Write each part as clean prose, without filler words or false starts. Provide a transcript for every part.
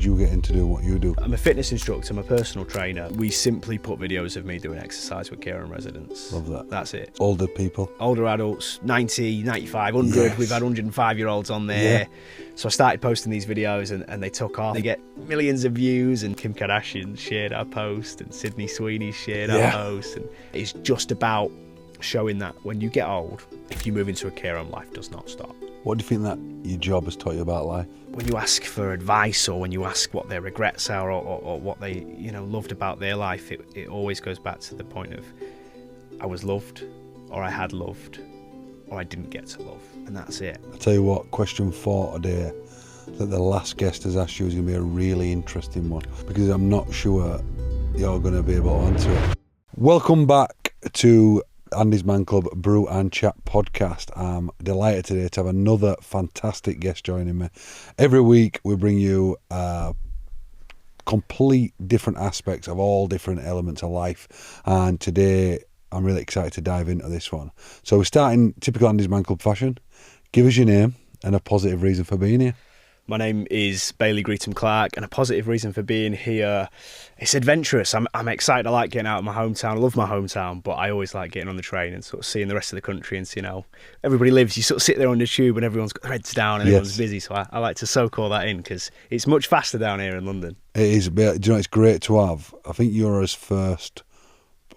did you get into doing what you do? I'm a fitness instructor, I'm a personal trainer. We simply put videos of me doing exercise with Greetham residents. Love that. That's it. Older people? Older adults, 90, 95, 100. Yes. We've had 105-year-olds on there. Yeah. So I started posting these videos and they took off. They get millions of views, and Kim Kardashian shared our post and Sydney Sweeney shared our post. And it's just about showing that when you get old, if you move into a care home, life does not stop. What do you think that your job has taught you about life? When you ask for advice, or when you ask what their regrets are, or what they loved about their life, it always goes back to the point of I was loved, or I had loved, or I didn't get to love, and that's it. I tell you what, question 4 today that the last guest has asked you is going to be a really interesting one, because I'm not sure you're going to be able to answer it. Welcome back to Andy's Man Club Brew and Chat podcast. I'm delighted today to have another fantastic guest joining me. Every week we bring you complete different aspects of all different elements of life, and today I'm really excited to dive into this one. So we're starting typical Andy's Man Club fashion. Give us your name and a positive reason for being here. My name is Bailey Greethan, and a positive reason for being here, it's adventurous. I'm excited. I like getting out of my hometown. I love my hometown, but I always like getting on the train and sort of seeing the rest of the country and seeing how everybody lives. You sort of sit there on the tube and everyone's got their heads down and everyone's busy. So I like to soak all that in because it's much faster down here in London. It is. Do you know, it's great to have. I think you're as first.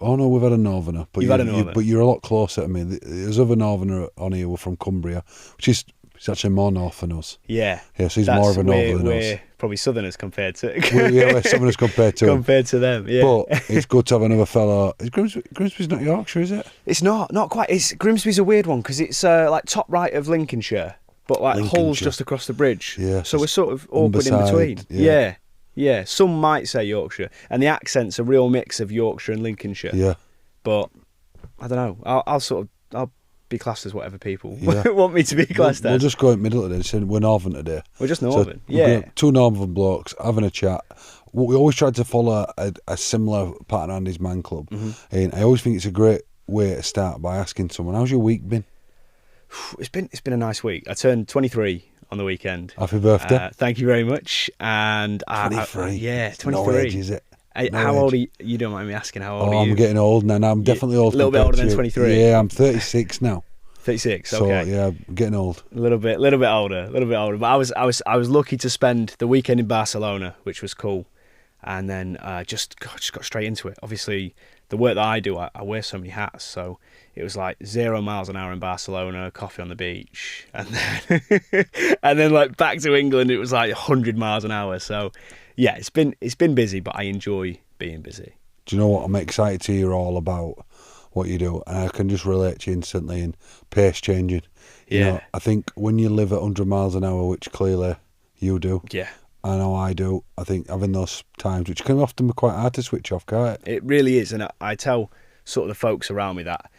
Oh no, we've had a northerner, but but you're a lot closer to me. There's other northerner on here. We're from Cumbria, which is. It's actually more north than us. Yeah. Yeah, so he's more of a northerner than us. We're probably southerners compared to... we're southerners compared to compared to them, yeah. But it's good to have another fella... Grimsby's not Yorkshire, is it? It's not quite. Grimsby's a weird one, because it's like top right of Lincolnshire, but like Hull's just across the bridge. Yeah. So we're sort of awkward in between. Yeah. Some might say Yorkshire, and the accent's a real mix of Yorkshire and Lincolnshire. Yeah. But, I don't know, I'll be classed as whatever people want me to be classed as. We'll just go in middle today. So we're northern today. We're just northern, so two northern blokes having a chat. We always try to follow a similar pattern on Andy's Man Club. Mm-hmm. And I always think it's a great way to start by asking someone, how's your week been? It's been a nice week. I turned 23 on the weekend. Happy birthday. Thank you very much. And 23? Yeah, 23. No age, is it? How old are you? You don't mind me asking how old are you? I'm getting old now. I'm definitely old. A little bit older than 23. Yeah, I'm 36 now. 36. Okay. So yeah, I'm getting old. A little bit older. But I was lucky to spend the weekend in Barcelona, which was cool, and then just got straight into it. Obviously, the work that I do, I wear so many hats, so it was like 0 miles an hour in Barcelona, coffee on the beach, and then like back to England, it was like 100 miles an hour. So. Yeah, it's been busy, but I enjoy being busy. Do you know what? I'm excited to hear all about what you do, and I can just relate to you instantly in pace changing. You know, I think when you live at 100 miles an hour, which clearly you do, I know I do, I think having those times, which can often be quite hard to switch off, can't it? It really is, and I tell sort of the folks around me that,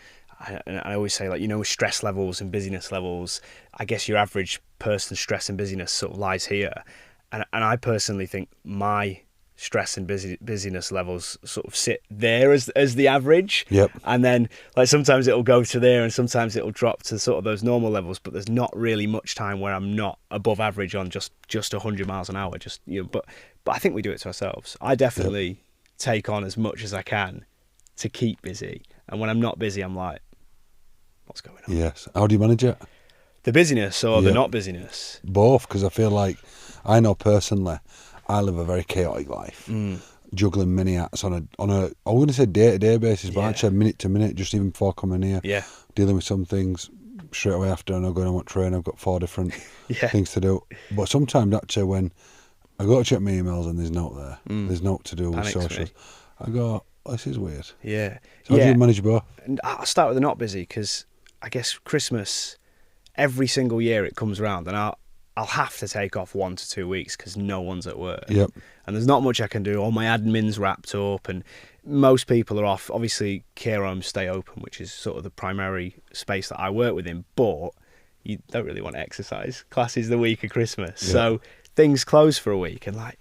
and I always say, like, stress levels and busyness levels, I guess your average person's stress and busyness sort of lies here. And I personally think my stress and busyness levels sort of sit there as the average. Yep. And then like sometimes it'll go to there and sometimes it'll drop to sort of those normal levels, but there's not really much time where I'm not above average on just 100 miles an hour. But I think we do it to ourselves. I definitely take on as much as I can to keep busy. And when I'm not busy, I'm like, what's going on? Yes. How do you manage it? The busyness or the not busyness? Both, because I feel like I know personally I live a very chaotic life, juggling many hats on a I wouldn't say day-to-day basis, but actually minute to minute, just even before coming here, dealing with some things straight away after I know going on what train, I've got 4 different things to do. But sometimes actually when I go to check my emails and there's note there, there's note to do with socials, I go, this is weird. Yeah. So how do you manage both? And I'll start with the not busy, because I guess Christmas, every single year it comes around and I'll have to take off 1 to 2 weeks because no one's at work. Yep. And there's not much I can do. All my admin's wrapped up and most people are off. Obviously, care homes stay open, which is sort of the primary space that I work within, but you don't really want to exercise. Classes the week of Christmas. Yep. So things close for a week and like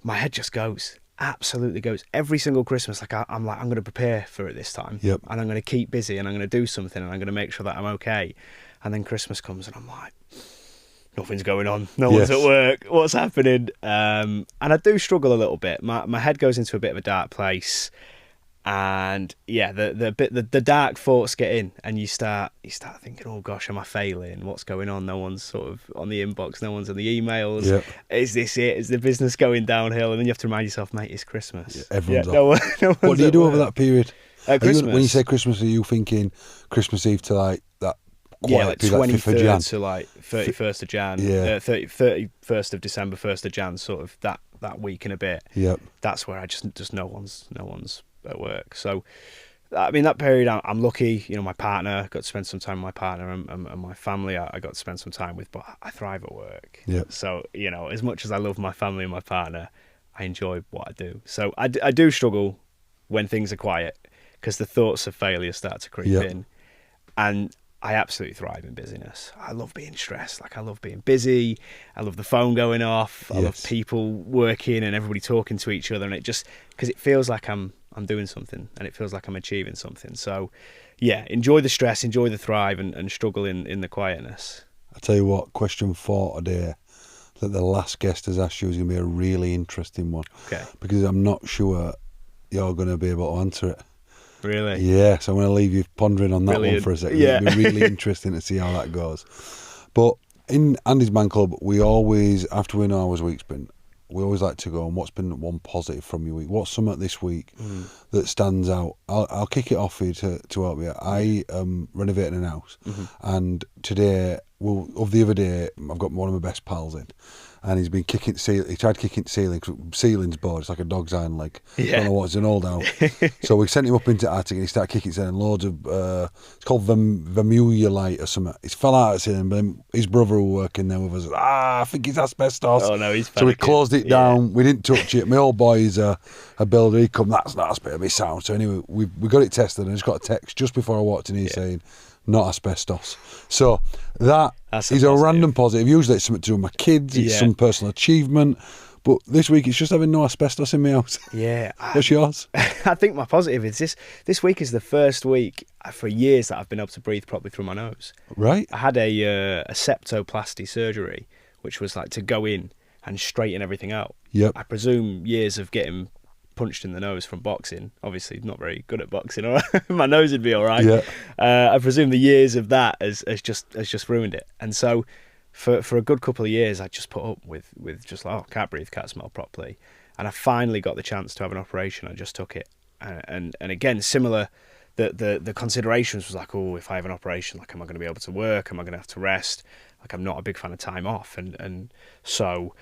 my head just goes, absolutely goes. Every single Christmas, like I'm going to prepare for it this time. Yep. And I'm going to keep busy and I'm going to do something and I'm going to make sure that I'm okay. And then Christmas comes and I'm like, nothing's going on. No one's at work. What's happening? And I do struggle a little bit. My head goes into a bit of a dark place, and the dark thoughts get in, and you start thinking, oh gosh, am I failing? What's going on? No one's sort of on the inbox. No one's on the emails. Yep. Is this it? Is the business going downhill? And then you have to remind yourself, mate, it's Christmas. Yeah, everyone's off. No what do you do over that period? Christmas. When you say Christmas, are you thinking Christmas Eve to like that? Like 23rd to like 31st of Jan, 31st of December, 1st of Jan, sort of that week and a bit. Yep. That's where I just no one's at work. So, I mean, that period I'm lucky. You know, my partner, got to spend some time with my partner, and my family I got to spend some time with. But I thrive at work. Yep. So, you know, as much as I love my family and my partner, I enjoy what I do. So I do struggle when things are quiet, because the thoughts of failure start to creep in, and I absolutely thrive in busyness. I love being stressed. Like, I love being busy. I love the phone going off. I love people working and everybody talking to each other. And it just, because it feels like I'm doing something, and it feels like I'm achieving something. So, yeah, enjoy the stress, enjoy the thrive, and struggle in the quietness. I tell you what, question 4 today that the last guest has asked you is going to be a really interesting one. Okay. Because I'm not sure you're going to be able to answer it. Really? Yeah, so I'm going to leave you pondering on that Brilliant. one for a second. Yeah. It'll be really interesting to see how that goes. But in Andy's Man Club, we always, after we know how our week's been, we always like to go on what's been one positive from your week. What's something this week that stands out? I'll kick it off for you to help you. I am renovating an house, and today, of the other day, I've got one of my best pals in, and he's been kicking ceiling. He tried kicking ceiling. Ceiling's bored. It's like a dog's hind leg. Yeah. Don't know what. It's an old house. So we sent him up into attic, and he started kicking ceiling. Loads of it's called vermilion or something. He's fell out of ceiling, but then his brother who was working there with us. I think it's asbestos. Oh no, he's. So we closed it down. We didn't touch it. My old boy is a builder. He come. That's not asbestos. Sound. So anyway, we got it tested, and I just got a text just before I walked in here saying, not asbestos. So that's is a random positive. Usually it's something to do with my kids, it's some personal achievement. But this week it's just having no asbestos in my house. Yeah. What's yours? I think my positive is this week is the first week for years that I've been able to breathe properly through my nose. Right. I had a septoplasty surgery, which was like to go in and straighten everything out. Yep. I presume years of getting punched in the nose from boxing. Obviously not very good at boxing, or my nose would be all right. Yeah. I presume the years of that has just ruined it. And so for a good couple of years I just put up with just like, can't breathe, can't smell properly. And I finally got the chance to have an operation. I just took it. And again, similar, the considerations was like, oh, if I have an operation, like, am I going to be able to work? Am I going to have to rest? Like, I'm not a big fan of time off. And so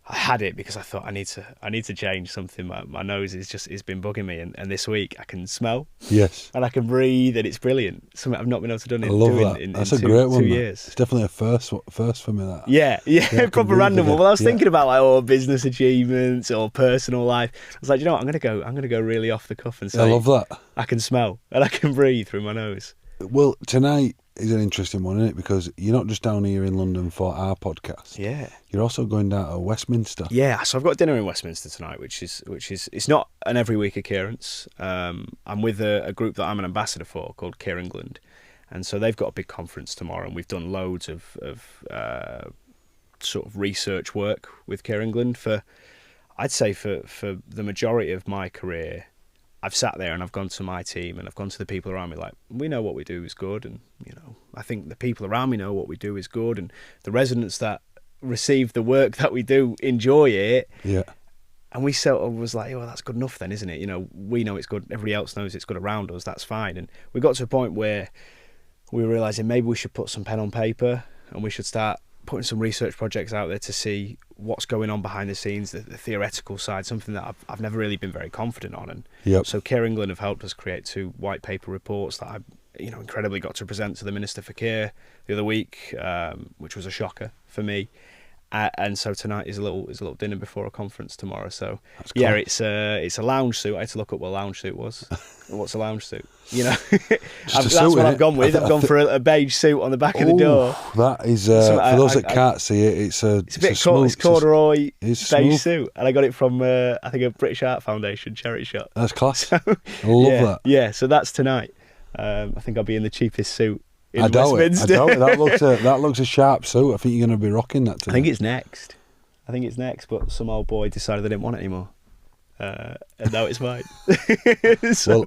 I had it because I thought I need to change something. My nose is been bugging me, and this week I can smell, and I can breathe, and it's brilliant. Something I've not been able to do in That's a great one. 2 years. It's definitely a first for me. That yeah, proper random one. Well, I was thinking about like business achievements or personal life. I was like, you know what, I'm gonna go really off the cuff and say, I love that. I can smell and I can breathe through my nose. Well, tonight is an interesting one, isn't it? Because you're not just down here in London for our podcast. Yeah. You're also going down to Westminster. Yeah, so I've got dinner in Westminster tonight, which is it's not an every week occurrence. I'm with a group that I'm an ambassador for called Care England, and so they've got a big conference tomorrow, and we've done loads of sort of research work with Care England I'd say for the majority of my career. I've sat there and I've gone to my team and I've gone to the people around me like, we know what we do is good, and I think the people around me know what we do is good, and the residents that receive the work that we do enjoy it. Yeah. And we sort of was like, oh, that's good enough then, isn't it? We know it's good, everybody else knows it's good around us, that's fine. And we got to a point where we were realising maybe we should put some pen on paper and we should start putting some research projects out there to see what's going on behind the scenes, the theoretical side, something that I've never really been very confident on. And so Care England have helped us create 2 white paper reports that I incredibly got to present to the Minister for Care the other week, which was a shocker for me. And so tonight is a little dinner before a conference tomorrow. So cool. Yeah, it's a lounge suit. I had to look up what a lounge suit was. What's a lounge suit? That's what I've gone with. I've gone for a beige suit on the back of the door. That is for those that can't see it. It's a bit it's corduroy beige suit, and I got it from I think a British Art Foundation charity shop. That's class. I love that. Yeah, so that's tonight. I think I'll be in the cheapest suit in I doubt Westminster. it. That looks a sharp suit. I think you're going to be rocking that today. I think it's next. But some old boy decided they didn't want it anymore, and now it's mine. So, well,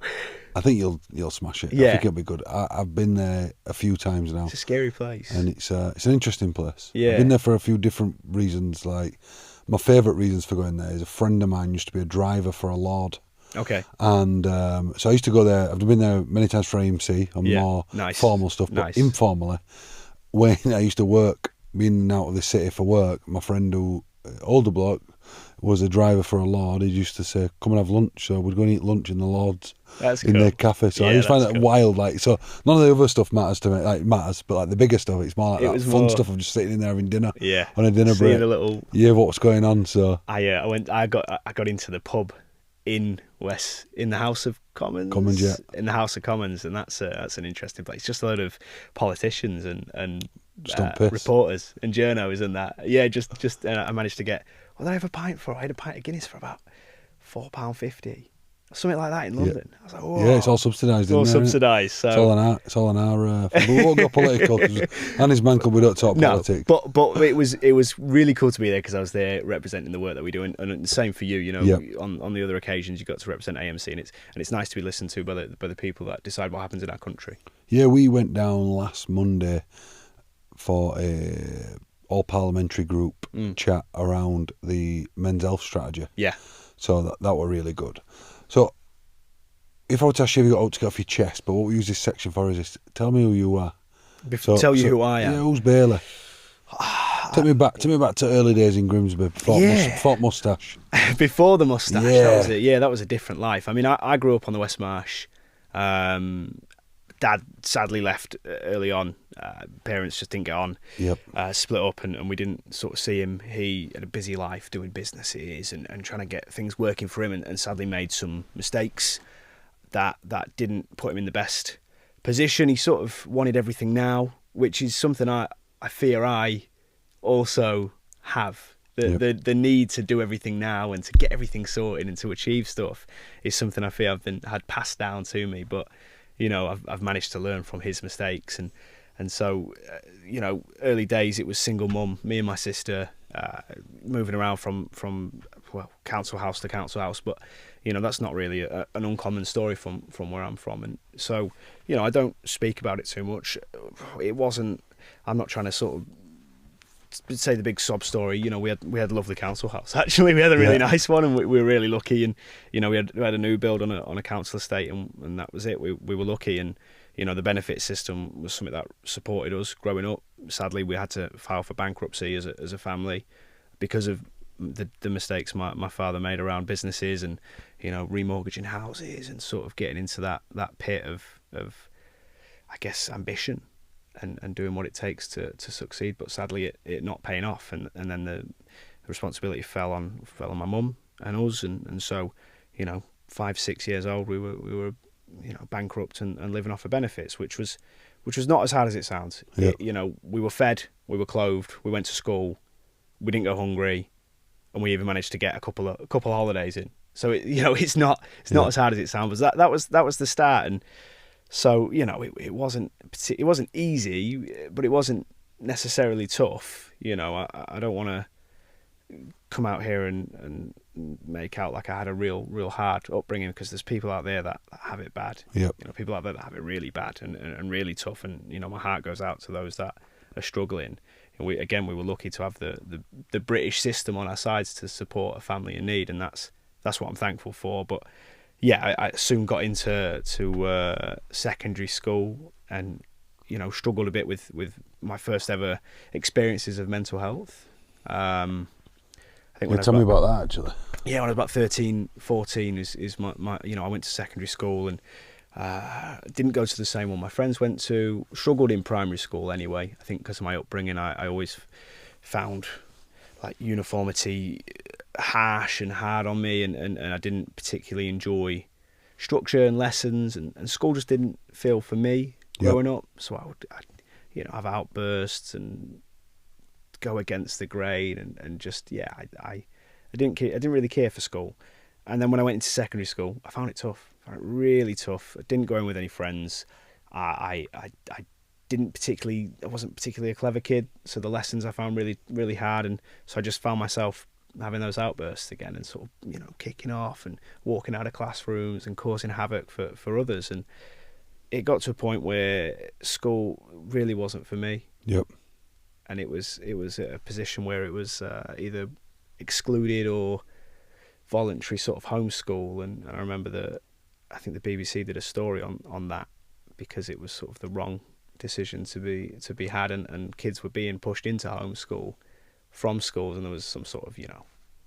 I think you'll smash it. Yeah. I think it'll be good. I've been there a few times now. It's a scary place, and it's an interesting place. Yeah. I've been there for a few different reasons. Like, my favourite reasons for going there is a friend of mine used to be a driver for a lord. Okay. And so I used to go there. I've been there many times for AMC on more formal stuff, but informally, when I used to work, being in and out of the city for work, my friend who, older bloke, was a driver for a lord. He used to say, come and have lunch. So we'd go and eat lunch in the lords. That's in cool. their cafe. So I just find that wild. Like, so none of the other stuff matters to me. Like, it matters, but like the bigger stuff, it's more like that fun stuff of just sitting in there having dinner. Yeah. On a dinner break. What's going on? So I got into the pub in the House of Commons. Yeah. In the House of Commons, and that's an interesting place. Just a load of politicians and reporters and journos and that. Yeah, just I managed to get. What did I have a pint for? I had a pint of Guinness for about £4.50. Something like that in London. I was like, whoa. Yeah, it's all subsidised. It's all subsidised. So it's all on our. We won't go political. ANDYSMANCLUB, we don't talk politics. But it was really cool to be there because I was there representing the work that we do, and the same for you. You know, on the other occasions you got to represent AMC, and it's nice to be listened to by the people that decide what happens in our country. Yeah, we went down last Monday for a all parliamentary group chat around the men's health strategy. Yeah. So that were really good. So, if I were to ask you, you've got out to get off your chest, but what we use this section for is this: tell me who you are. Tell you who I am. Yeah, who's Bailey? Take me back to early days in Grimsby. Before moustache. Before the moustache. Yeah. That was it. Yeah, that was a different life. I mean, I grew up on the West Marsh. Dad sadly left early on. Parents just didn't get on. Yep. Split up, and we didn't sort of see him. He had a busy life doing businesses and trying to get things working for him, and sadly made some mistakes that didn't put him in the best position. He sort of wanted everything now, which is something I fear I also have. The need to do everything now and to get everything sorted and to achieve stuff is something I fear had passed down to me, but you know, I've managed to learn from his mistakes, and so you know, early days it was single mum, me and my sister, moving around from council house to council house, but you know, that's not really an uncommon story from where I'm from, and so you know, I don't speak about it too much. I'm not trying to sort of say the big sob story. You know, we had a lovely council house. Actually, we had a really nice one, and we were really lucky. And you know, we had a new build on a council estate, and that was it. We were lucky, and you know, the benefit system was something that supported us growing up. Sadly, we had to file for bankruptcy as a family because of the mistakes my father made around businesses and you know, remortgaging houses and sort of getting into that pit of I guess ambition. And doing what it takes to succeed, but sadly it not paying off, and then the responsibility fell on my mum and us, and so you know, 5-6 years old we were you know, bankrupt and living off of benefits, which was not as hard as it sounds. You know, we were fed, we were clothed, we went to school, we didn't go hungry, and we even managed to get a couple of holidays in. So you know, it's not as hard as it sounds. But that was the start, and so you know, it wasn't easy, but it wasn't necessarily tough. You know, I don't want to come out here and make out like I had a real hard upbringing, because there's people out there that have it bad. Yep. You know, people out there that have it really bad and really tough, and you know, my heart goes out to those that are struggling. And we were lucky to have the British system on our sides to support a family in need, and that's what I'm thankful for. But yeah, I soon got into secondary school, and you know, struggled a bit with my first ever experiences of mental health. I think tell me about that actually. Yeah, when I was about 13, 14 is my you know, I went to secondary school and didn't go to the same one my friends went to. Struggled in primary school anyway. I think because of my upbringing, I always found like uniformity harsh and hard on me, and I didn't particularly enjoy structure and lessons, and school just didn't feel for me growing up. So I'd you know, have outbursts and go against the grain, and just I didn't really care for school. And then when I went into secondary school, I found it tough. I found it really tough. I didn't go in with any friends. I I wasn't particularly a clever kid, so the lessons I found really, really hard, and so I just found myself having those outbursts again and sort of, kicking off and walking out of classrooms and causing havoc for others. And it got to a point where school really wasn't for me. Yep. And it was a position where it was either excluded or voluntary sort of homeschool. And I remember I think the BBC did a story on that, because it was sort of the wrong decision to be had, and kids were being pushed into homeschool from schools, and there was some sort of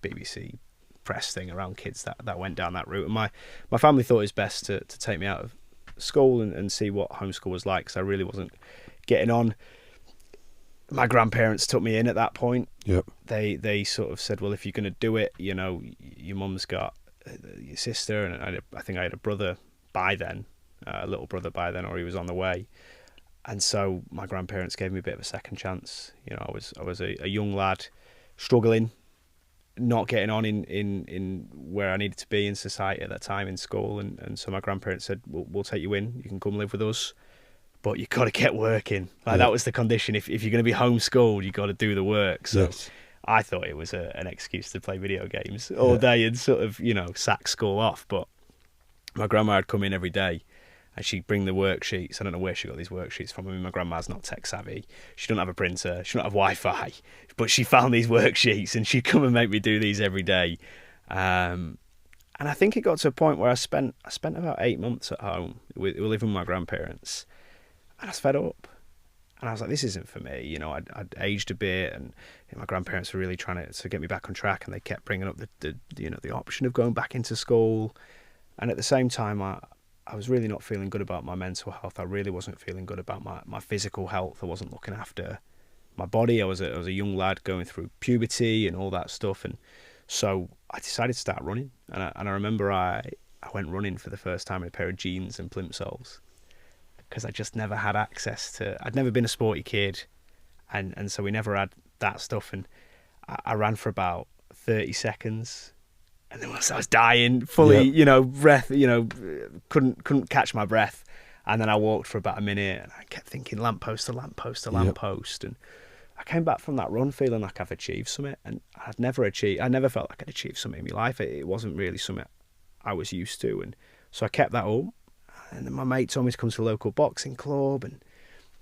BBC press thing around kids that went down that route. And my family thought it was best to take me out of school and see what homeschool was like, because I really wasn't getting on. My grandparents took me in at that point. Yep. They sort of said, well, if you're going to do it, your mum's got your sister, and I think I had a brother by then, a little brother by then, or he was on the way. And so my grandparents gave me a bit of a second chance. I was a young lad, struggling, not getting on in where I needed to be in society at that time in school. And so my grandparents said, we'll take you in. You can come live with us, but you've got to get working. That was the condition. If you're going to be homeschooled, you've got to do the work. So yes. I thought it was an excuse to play video games all day and sort of, sack school off. But my grandma had come in every day, and she'd bring the worksheets. I don't know where she got these worksheets from. I mean, my grandma's not tech savvy. She don't have a printer. She don't have Wi-Fi. But she found these worksheets, and she'd come and make me do these every day. And I think it got to a point where I spent about 8 months at home. We were living with my grandparents, and I was fed up. And I was like, this isn't for me. I'd aged a bit, and my grandparents were really trying to get me back on track, and they kept bringing up the option of going back into school. And at the same time, I was really not feeling good about my mental health. I really wasn't feeling good about my physical health. I wasn't looking after my body. I was a young lad going through puberty and all that stuff. And so I decided to start running. And I remember I went running for the first time in a pair of jeans and plimsolls, because I just never had access to... I'd never been a sporty kid. And so we never had that stuff. And I ran for about 30 seconds. And then once I was dying, fully, breath, couldn't catch my breath. And then I walked for about a minute, and I kept thinking lamppost to lamppost to lamppost. And I came back from that run feeling like I've achieved something. And I never felt like I'd achieved something in my life. It wasn't really something I was used to. And so I kept that up. And then my mate told me to come to the local boxing club, and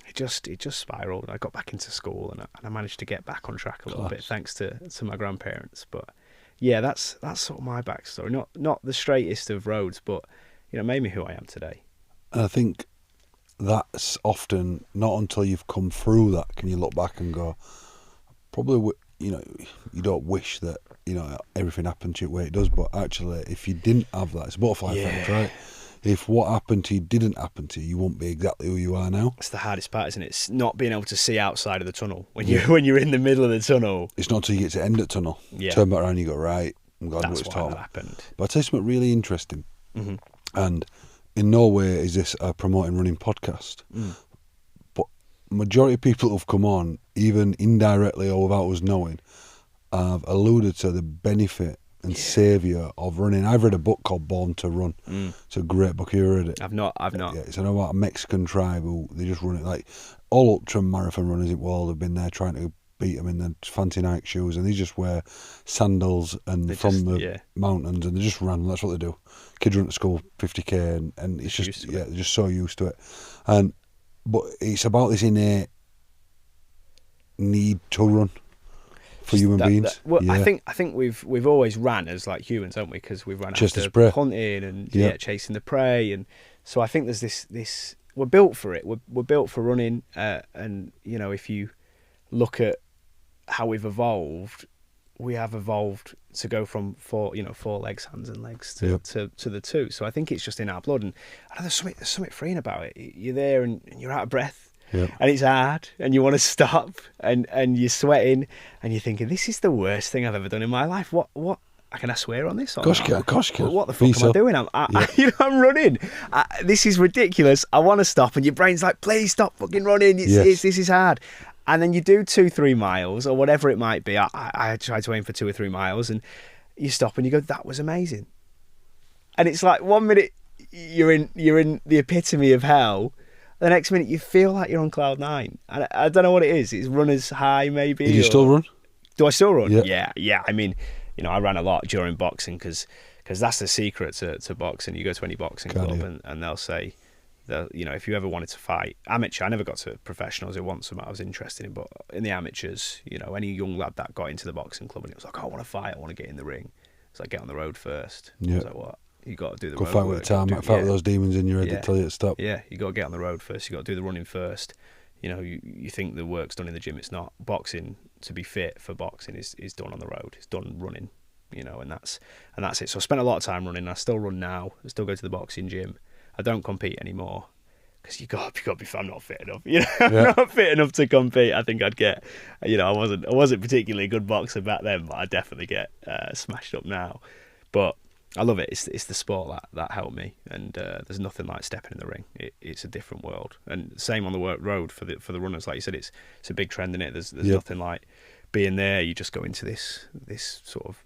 it just spiraled. I got back into school, and I managed to get back on track a little bit, thanks to my grandparents. But yeah, that's sort of my backstory. Not the straightest of roads, but made me who I am today. And I think that's often not until you've come through that can you look back and go, probably you don't wish that everything happened to you the way it does, but actually if you didn't have that, it's a butterfly effect, right? If what happened to you didn't happen to you, you wouldn't be exactly who you are now. It's the hardest part, isn't it? It's not being able to see outside of the tunnel when you're in the middle of the tunnel. It's not until you get to the end of the tunnel. Yeah. Turn back around and you go, right, I'm glad that's what it's what taught. happened. But I'll tell you something really interesting. Mm-hmm. And in no way is this a promoting running podcast. But majority of people who've come on, even indirectly or without us knowing, have alluded to the benefit and saviour of running. I've read a book called Born to Run. It's a great book. Have you read it? I've not. Yeah, it's about a Mexican tribe who they just run it. Like all ultra marathon runners in the world have been there trying to beat them in their fancy Nike shoes, and they just wear sandals and the mountains, and they just run. That's what they do. Kids run to school 50k, and it's just they're just so used to it. But it's about this innate need to run. For human beings, I think we've always ran as like humans, haven't we? Because we've run after hunting and chasing the prey, and so I think there's this. We're built for it. We're built for running, and if you look at how we've evolved, we have evolved to go from four legs, hands and legs to the two. So I think it's just in our blood, and I know there's something freeing about it. You're there and you're out of breath. Yep. And it's hard, and you want to stop, and you're sweating, and you're thinking, this is the worst thing I've ever done in my life. What? Can I swear on this? Gosh, can. What the fuck am I doing? I'm running. This is ridiculous. I want to stop, and your brain's like, please stop fucking running. This is hard. And then you do 2-3 miles, or whatever it might be. I try to aim for 2 or 3 miles, and you stop, and you go, that was amazing. And it's like 1 minute you're in the epitome of hell. the next minute you feel like you're on cloud nine. And I don't know what it is. It's runner's high, maybe. Do you still run? Do I still run? Yeah. Yeah. I mean, I ran a lot during boxing because that's the secret to boxing. You go to any boxing club and they'll say, if you ever wanted to fight amateur, I never got to professionals. It wasn't something I was interested in, but in the amateurs, any young lad that got into the boxing club and it was like, I want to fight, I want to get in the ring. It's like, get on the road first. Yeah. It's like, what? You got to do the go road fight work. with the tarmac, fight with those demons in your head that tell you to stop. Yeah, you got to get on the road first. You got to do the running first. You think the work's done in the gym. It's not. Boxing, to be fit for boxing, is done on the road. It's done running. And that's it. So I spent a lot of time running. I still run now. I still go to the boxing gym. I don't compete anymore because you got to be. I'm not fit enough. I'm not fit enough to compete. I think I'd get. I wasn't particularly a good boxer back then, but I definitely get smashed up now. But I love it. It's the sport that helped me, and there's nothing like stepping in the ring. It's a different world, and same on the road for the runners. Like you said, it's a big trend in it. There's nothing like being there. You just go into this sort of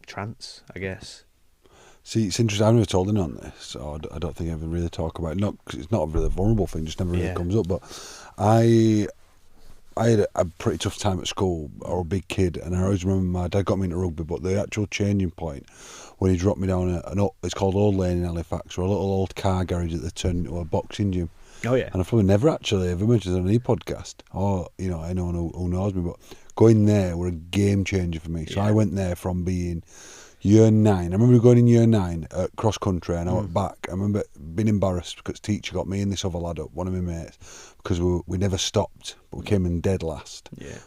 trance, I guess. See, it's interesting. I've never told anyone this, so I don't think I ever really talk about it. Not because it's not a really vulnerable thing, just never really comes up. But I had a pretty tough time at school. I was a big kid, and I always remember my dad got me into rugby, but the actual changing point when he dropped me down it's called Old Lane in Halifax, or a little old car garage that they turned into a boxing gym. Oh yeah. And I've probably never actually ever mentioned it on any podcast, or anyone who knows me, but going there were a game changer for me. So I went there from being year 9. I remember going in year 9 at cross country, and I went back. I remember being embarrassed because teacher got me and this other lad up, one of my mates, because we never stopped, but we came in dead last. Yeah.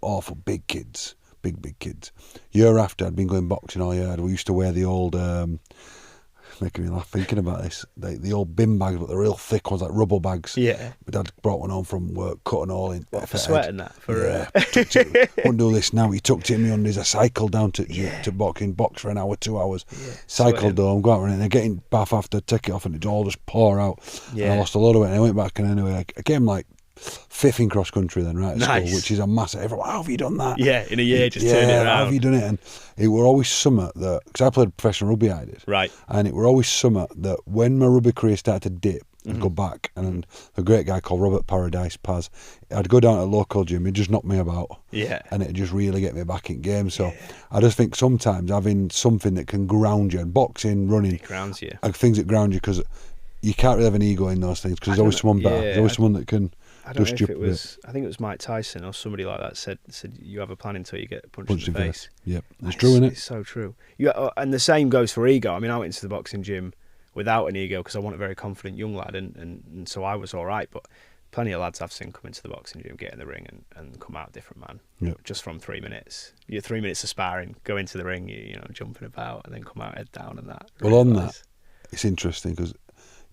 Awful big kids, big kids. Year after, I'd been going boxing all year. We used to wear the old, making me laugh thinking about this, the old bin bags, but the real thick ones, like rubber bags. Yeah. My dad brought one home from work, cut an all in. What, for sweating that? Wouldn't do this now. He tucked it in me undies. I cycled down to box for an hour, 2 hours. Yeah. Cycled home, go out running, and getting bath after, take it off, and it'd all just pour out. Yeah. And I lost a lot of weight, and I went back, and anyway, I came like 5th in cross country then, right at school, which is a massive. Everyone, how have you done that? Yeah, in a year, just turn it around. How have you done it? And it were always summer that, because I played professional rugby, I did. Right. And it were always summer that when my rugby career started to dip and go back, and a great guy called Robert Paradise, Paz, I'd go down to a local gym, he'd just knock me about. Yeah. And it'd just really get me back in game. So I just think sometimes having something that can ground you, and boxing, running, it grounds you. Things that ground you, because you can't really have an ego in those things, because there's always someone better. There's always someone that can. I don't know if it was. I think it was Mike Tyson or somebody like that said you have a plan until you get punched in the face. Yep, it's true, isn't it? It's so true. And the same goes for ego. I mean, I went into the boxing gym without an ego because I want a very confident young lad, and so I was all right. But plenty of lads I've seen come into the boxing gym, get in the ring, and come out a different man. Yep. Just from 3 minutes. 3 minutes of sparring, go into the ring, jumping about, and then come out head down and that. Well, on that, it's interesting because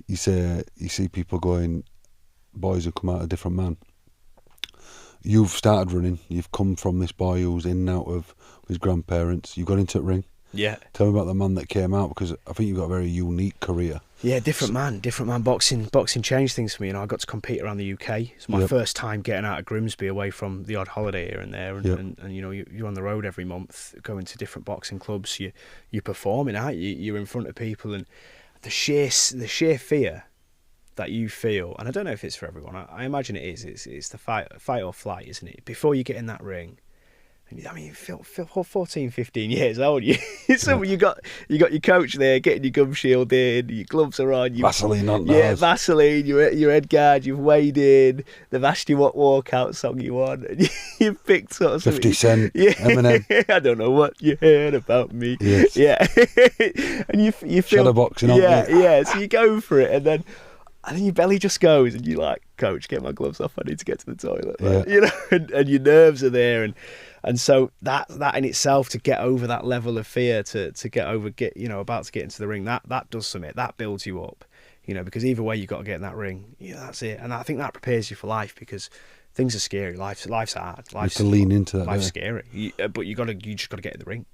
you see people going, boys who come out a different man. You've started running. You've come from this boy who's in and out of his grandparents. You got into the ring. Yeah. Tell me about the man that came out, because I think you've got a very unique career. Yeah, different man. Boxing changed things for me. I got to compete around the UK. It's my first time getting out of Grimsby, away from the odd holiday here and there. And you're on the road every month, going to different boxing clubs. You're performing, aren't you? You're in front of people, and the sheer fear that you feel, and I don't know if it's for everyone. I imagine it is. It's the fight or flight, isn't it? Before you get in that ring, and I mean, you feel 14, 15 years old. You got your coach there, getting your gum shield in, your gloves are on, Vaseline on. Yeah, Vaseline. Your head guard. You've weighed in. They've asked you what walkout song you want, and you've picked sort of 50 Cent, Eminem. I don't know what you heard about me. Yes. Yeah, and you feel shadowboxing. Yeah. So you go for it, and then your belly just goes, and you're like, coach, get my gloves off, I need to get to the toilet. And your nerves are there, and so that in itself, to get over that level of fear, to get about to get into the ring, that does something, that builds you up, because either way you got to get in that ring, that's it. And I think that prepares you for life, because things are scary, life's hard, life's to lean into that. Life's scary, but you just got to get in the ring,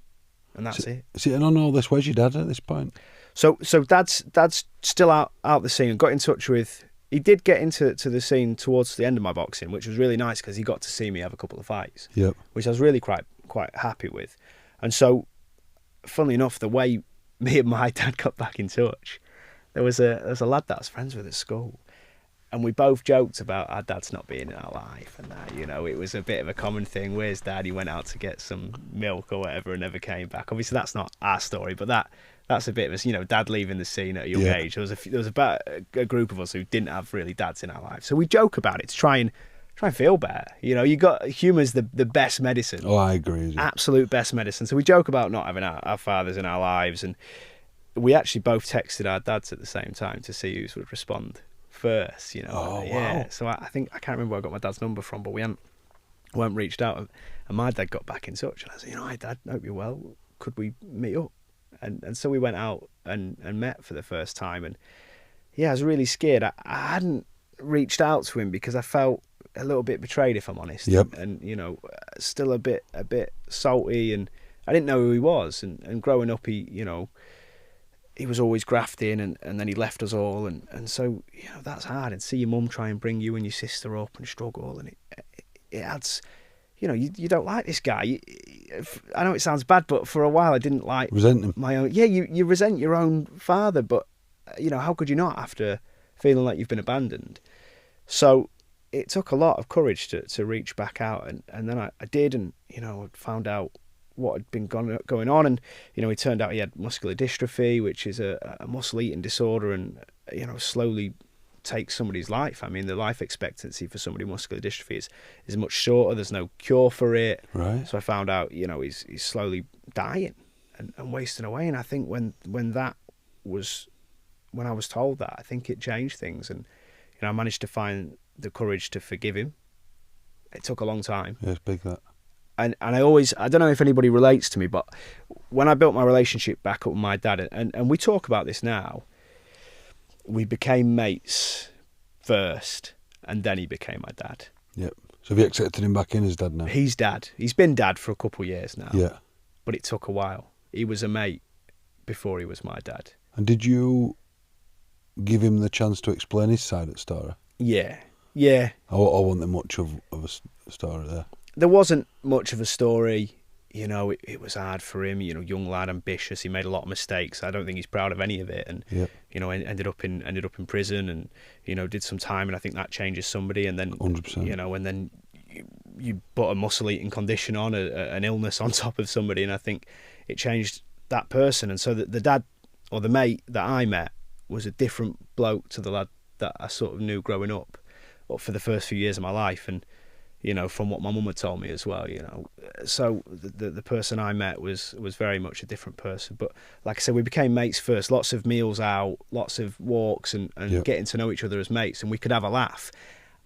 and that's it. See, and on all this, where's your dad at this point? So dad's still out the scene, and got in touch with. He did get into the scene towards the end of my boxing, which was really nice, because he got to see me have a couple of fights. Yep. Which I was really quite happy with. And so, funnily enough, the way me and my dad got back in touch, there was a lad that I was friends with at school, And we both joked about our dad's not being in our life and that, you know, it was a bit of a common thing. Where's Dad? He went out to get some milk or whatever and never came back. Obviously, that's not our story, but that's a bit of a, you know, Dad leaving the scene at a young age. There was about a group of us who didn't have really dads in our lives. So we joke about it to try and feel better. You know, humour's the best medicine. Oh, I agree. Absolute best medicine. So we joke about not having our fathers in our lives, and we actually both texted our dads at the same time to see who would respond first, you know. Oh, yeah. wow. So I think, I can't remember where I got my dad's number from, but we hadn't reached out, and my dad got back in touch, and I said, you know, hi Dad, hope you're well, could we meet up? And so we went out and met for the first time, and yeah, I was really scared. I hadn't reached out to him because I felt a little bit betrayed, if I'm honest. Yep. And you know, still a bit salty, and I didn't know who he was, and growing up, he was always grafting, and then he left us all, and so, you know, that's hard. And see your mum try and bring you and your sister up and struggle, and it adds, you know, you don't like this guy. I know it sounds bad, but for a while I didn't like resent him. My own. Yeah, you resent your own father, but you know, how could you not after feeling like you've been abandoned? So it took a lot of courage to reach back out, and then I did, and you know, I found out what had been going on, and you know, it turned out he had muscular dystrophy, which is a muscle eating disorder, and you know, slowly takes somebody's life. I mean, the life expectancy for somebody with muscular dystrophy is much shorter. There's no cure for it. Right. So I found out, you know, he's slowly dying and wasting away. And I think when I was told that, I think it changed things, and you know, I managed to find the courage to forgive him. It took a long time. Yeah, it's big, that. And I don't know if anybody relates to me, but when I built my relationship back up with my dad, and we talk about this now, we became mates first, and then he became my dad. Yep. So have you accepted him back in as dad now? He's dad. He's been dad for a couple of years now. Yeah. But it took a while. He was a mate before he was my dad. And did you give him the chance to explain his side of the story? Yeah. Yeah. I wasn't there much of a story there. There wasn't much of a story. You know, it was hard for him. You know, young lad, ambitious. He made a lot of mistakes. I don't think he's proud of any of it. And yep. you know, ended up in prison, and you know, did some time. And I think that changes somebody. And then 100%. You know, and then you put a muscle eating condition on, an illness on top of somebody, and I think it changed that person. And so the dad or the mate that I met was a different bloke to the lad that I sort of knew growing up, or for the first few years of my life. And you know, from what my mum had told me as well, you know, so the person I met was very much a different person. But like I said, we became mates first. Lots of meals out, lots of walks, and yep. getting to know each other as mates, and we could have a laugh.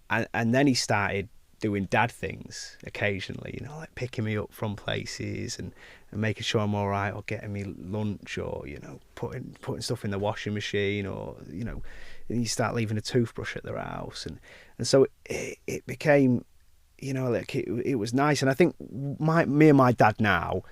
And then he started doing dad things occasionally, you know, like picking me up from places and making sure I'm all right, or getting me lunch, or you know, putting stuff in the washing machine, or you know, you start leaving a toothbrush at their house, and so it became, you know, like it was nice. And I think me and my dad now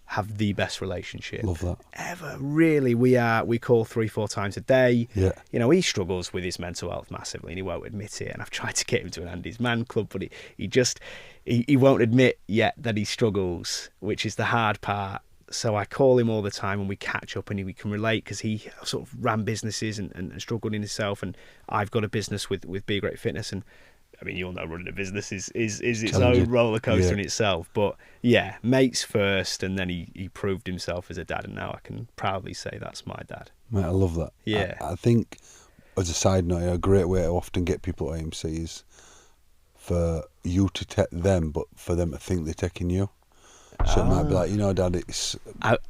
have the best relationship. Love that. Ever. Really, we call 3-4 times a day. Yeah. You know, he struggles with his mental health massively, and he won't admit it. And I've tried to get him to an Andy's Man Club, but he won't admit yet that he struggles, which is the hard part. So I call him all the time, and we catch up, and we can relate, because he sort of ran businesses and struggled in himself, and I've got a business with Be Great Fitness, and I mean, you'll know running a business is its own roller coaster in itself. But yeah, mates first, and then he proved himself as a dad, and now I can proudly say that's my dad. Mate, I love that. Yeah. I think, as a side note, a great way to often get people at AMC is for you to take them, but for them to think they're taking you. So it might be like, you know, Dad,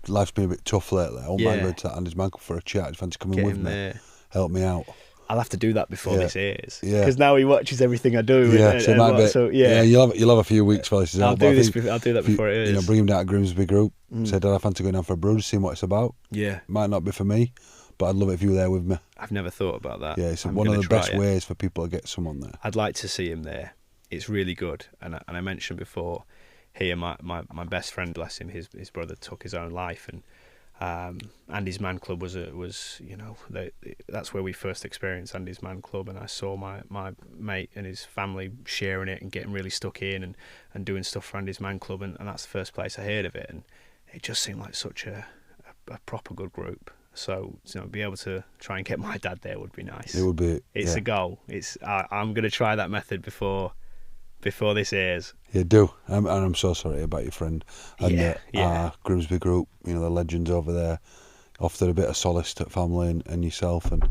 life's been a bit tough lately. I won't mind going to Andy's Man Club for a chat. If you fancy coming with me, there. Help me out. I'll have to do that before this airs. Yeah. Because now he watches everything I do. Yeah, so it might be. So, yeah. You'll have a few weeks for this. I'll do that before it is. You know, bring him down to Grimsby Group. Say, Dad, I fancy going down for a brew, seeing what it's about. Yeah. Might not be for me, but I'd love it if you were there with me. I've never thought about that. Yeah, it's one of the best ways for people to get someone there. I'd like to see him there. It's really good. And I mentioned before, here, my best friend, bless him, his brother took his own life, and Andy's Man Club was you know, that's where we first experienced Andy's Man Club, and I saw my mate and his family sharing it and getting really stuck in and doing stuff for Andy's Man Club, and that's the first place I heard of it, and it just seemed like such a proper good group. So be able to try and get my dad there would be nice. It would be. It's a goal. I'm going to try that method before this airs. Yeah, do. And I'm so sorry about your friend and our Grimsby group. The legends over there offered a bit of solace to family and yourself. And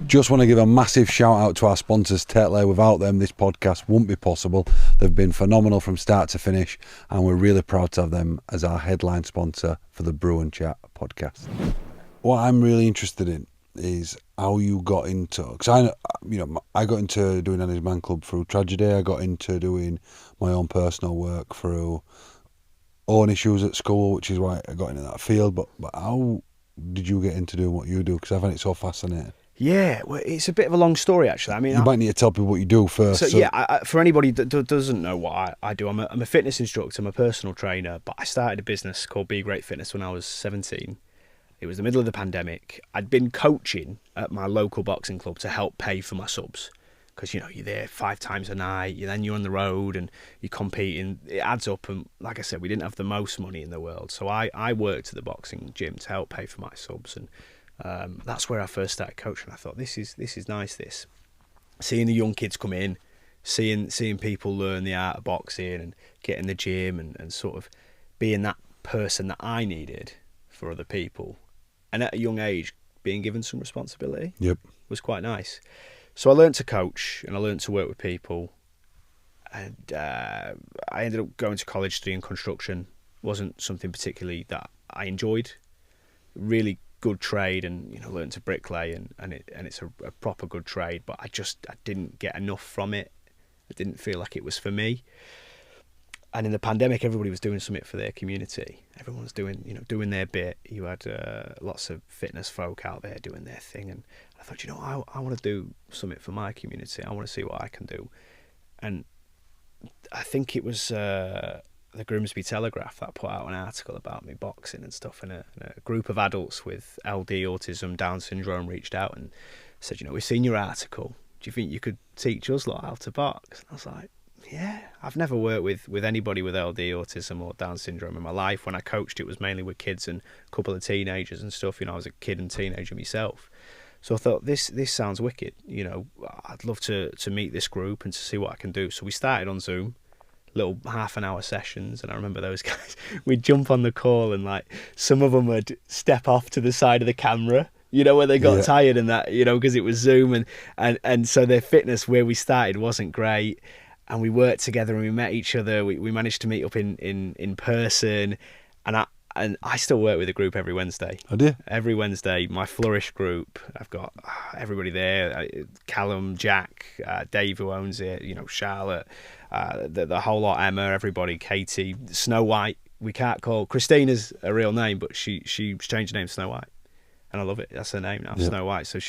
just want to give a massive shout out to our sponsors, Tetley. Without them, this podcast wouldn't be possible. They've been phenomenal from start to finish, and we're really proud to have them as our headline sponsor for the Brew Chat podcast. What I'm really interested in is how you got into, because I got into doing ANDYSMANCLUB through tragedy. I got into doing my own personal work through own issues at school, which is why I got into that field. But how did you get into doing what you do? Because I find it so fascinating. Yeah, well, it's a bit of a long story, actually. I mean, you might need to tell people what you do first. For anybody that doesn't know what I do, I'm a fitness instructor, I'm a personal trainer, but I started a business called Be Great Fitness when I was 17. It was the middle of the pandemic. I'd been coaching at my local boxing club to help pay for my subs. Because, you're there 5 times a night, then you're on the road and you're competing. It adds up, and like I said, we didn't have the most money in the world. So I worked at the boxing gym to help pay for my subs, and that's where I first started coaching. I thought, this is nice, this. Seeing the young kids come in, seeing people learn the art of boxing and get in the gym and sort of being that person that I needed for other people. And at a young age, being given some responsibility was quite nice. So I learned to coach and I learned to work with people. And I ended up going to college studying construction. Wasn't something particularly that I enjoyed. Really good trade, and learned to bricklay, and it's a proper good trade. But I didn't get enough from it. I didn't feel like it was for me. And in the pandemic, everybody was doing something for their community. Everyone was doing their bit. You had lots of fitness folk out there doing their thing, and I thought, I want to do something for my community. I want to see what I can do. And I think it was the Grimsby Telegraph that put out an article about me boxing and stuff, and a group of adults with LD, autism, Down syndrome reached out and said, we've seen your article. Do you think you could teach us lot how to box? And I was like, yeah, I've never worked with anybody with LD, autism or Down syndrome in my life. When I coached, it was mainly with kids and a couple of teenagers and stuff. I was a kid and teenager myself. So I thought, this sounds wicked. I'd love to meet this group and to see what I can do. So we started on Zoom, little half-an-hour sessions, and I remember those guys, we'd jump on the call and some of them would step off to the side of the camera, where they got tired and that, because it was Zoom, and so their fitness where we started wasn't great. And we worked together and we met each other. We managed to meet up in person, and I still work with a group every Wednesday. I do. Every Wednesday, my Flourish group. I've got everybody there: Callum, Jack, Dave, who owns it. Charlotte, the whole lot. Emma, everybody. Katie, Snow White. We can't call Christina's a real name, but she's changed her name to Snow White, and I love it. That's her name now, Snow White. So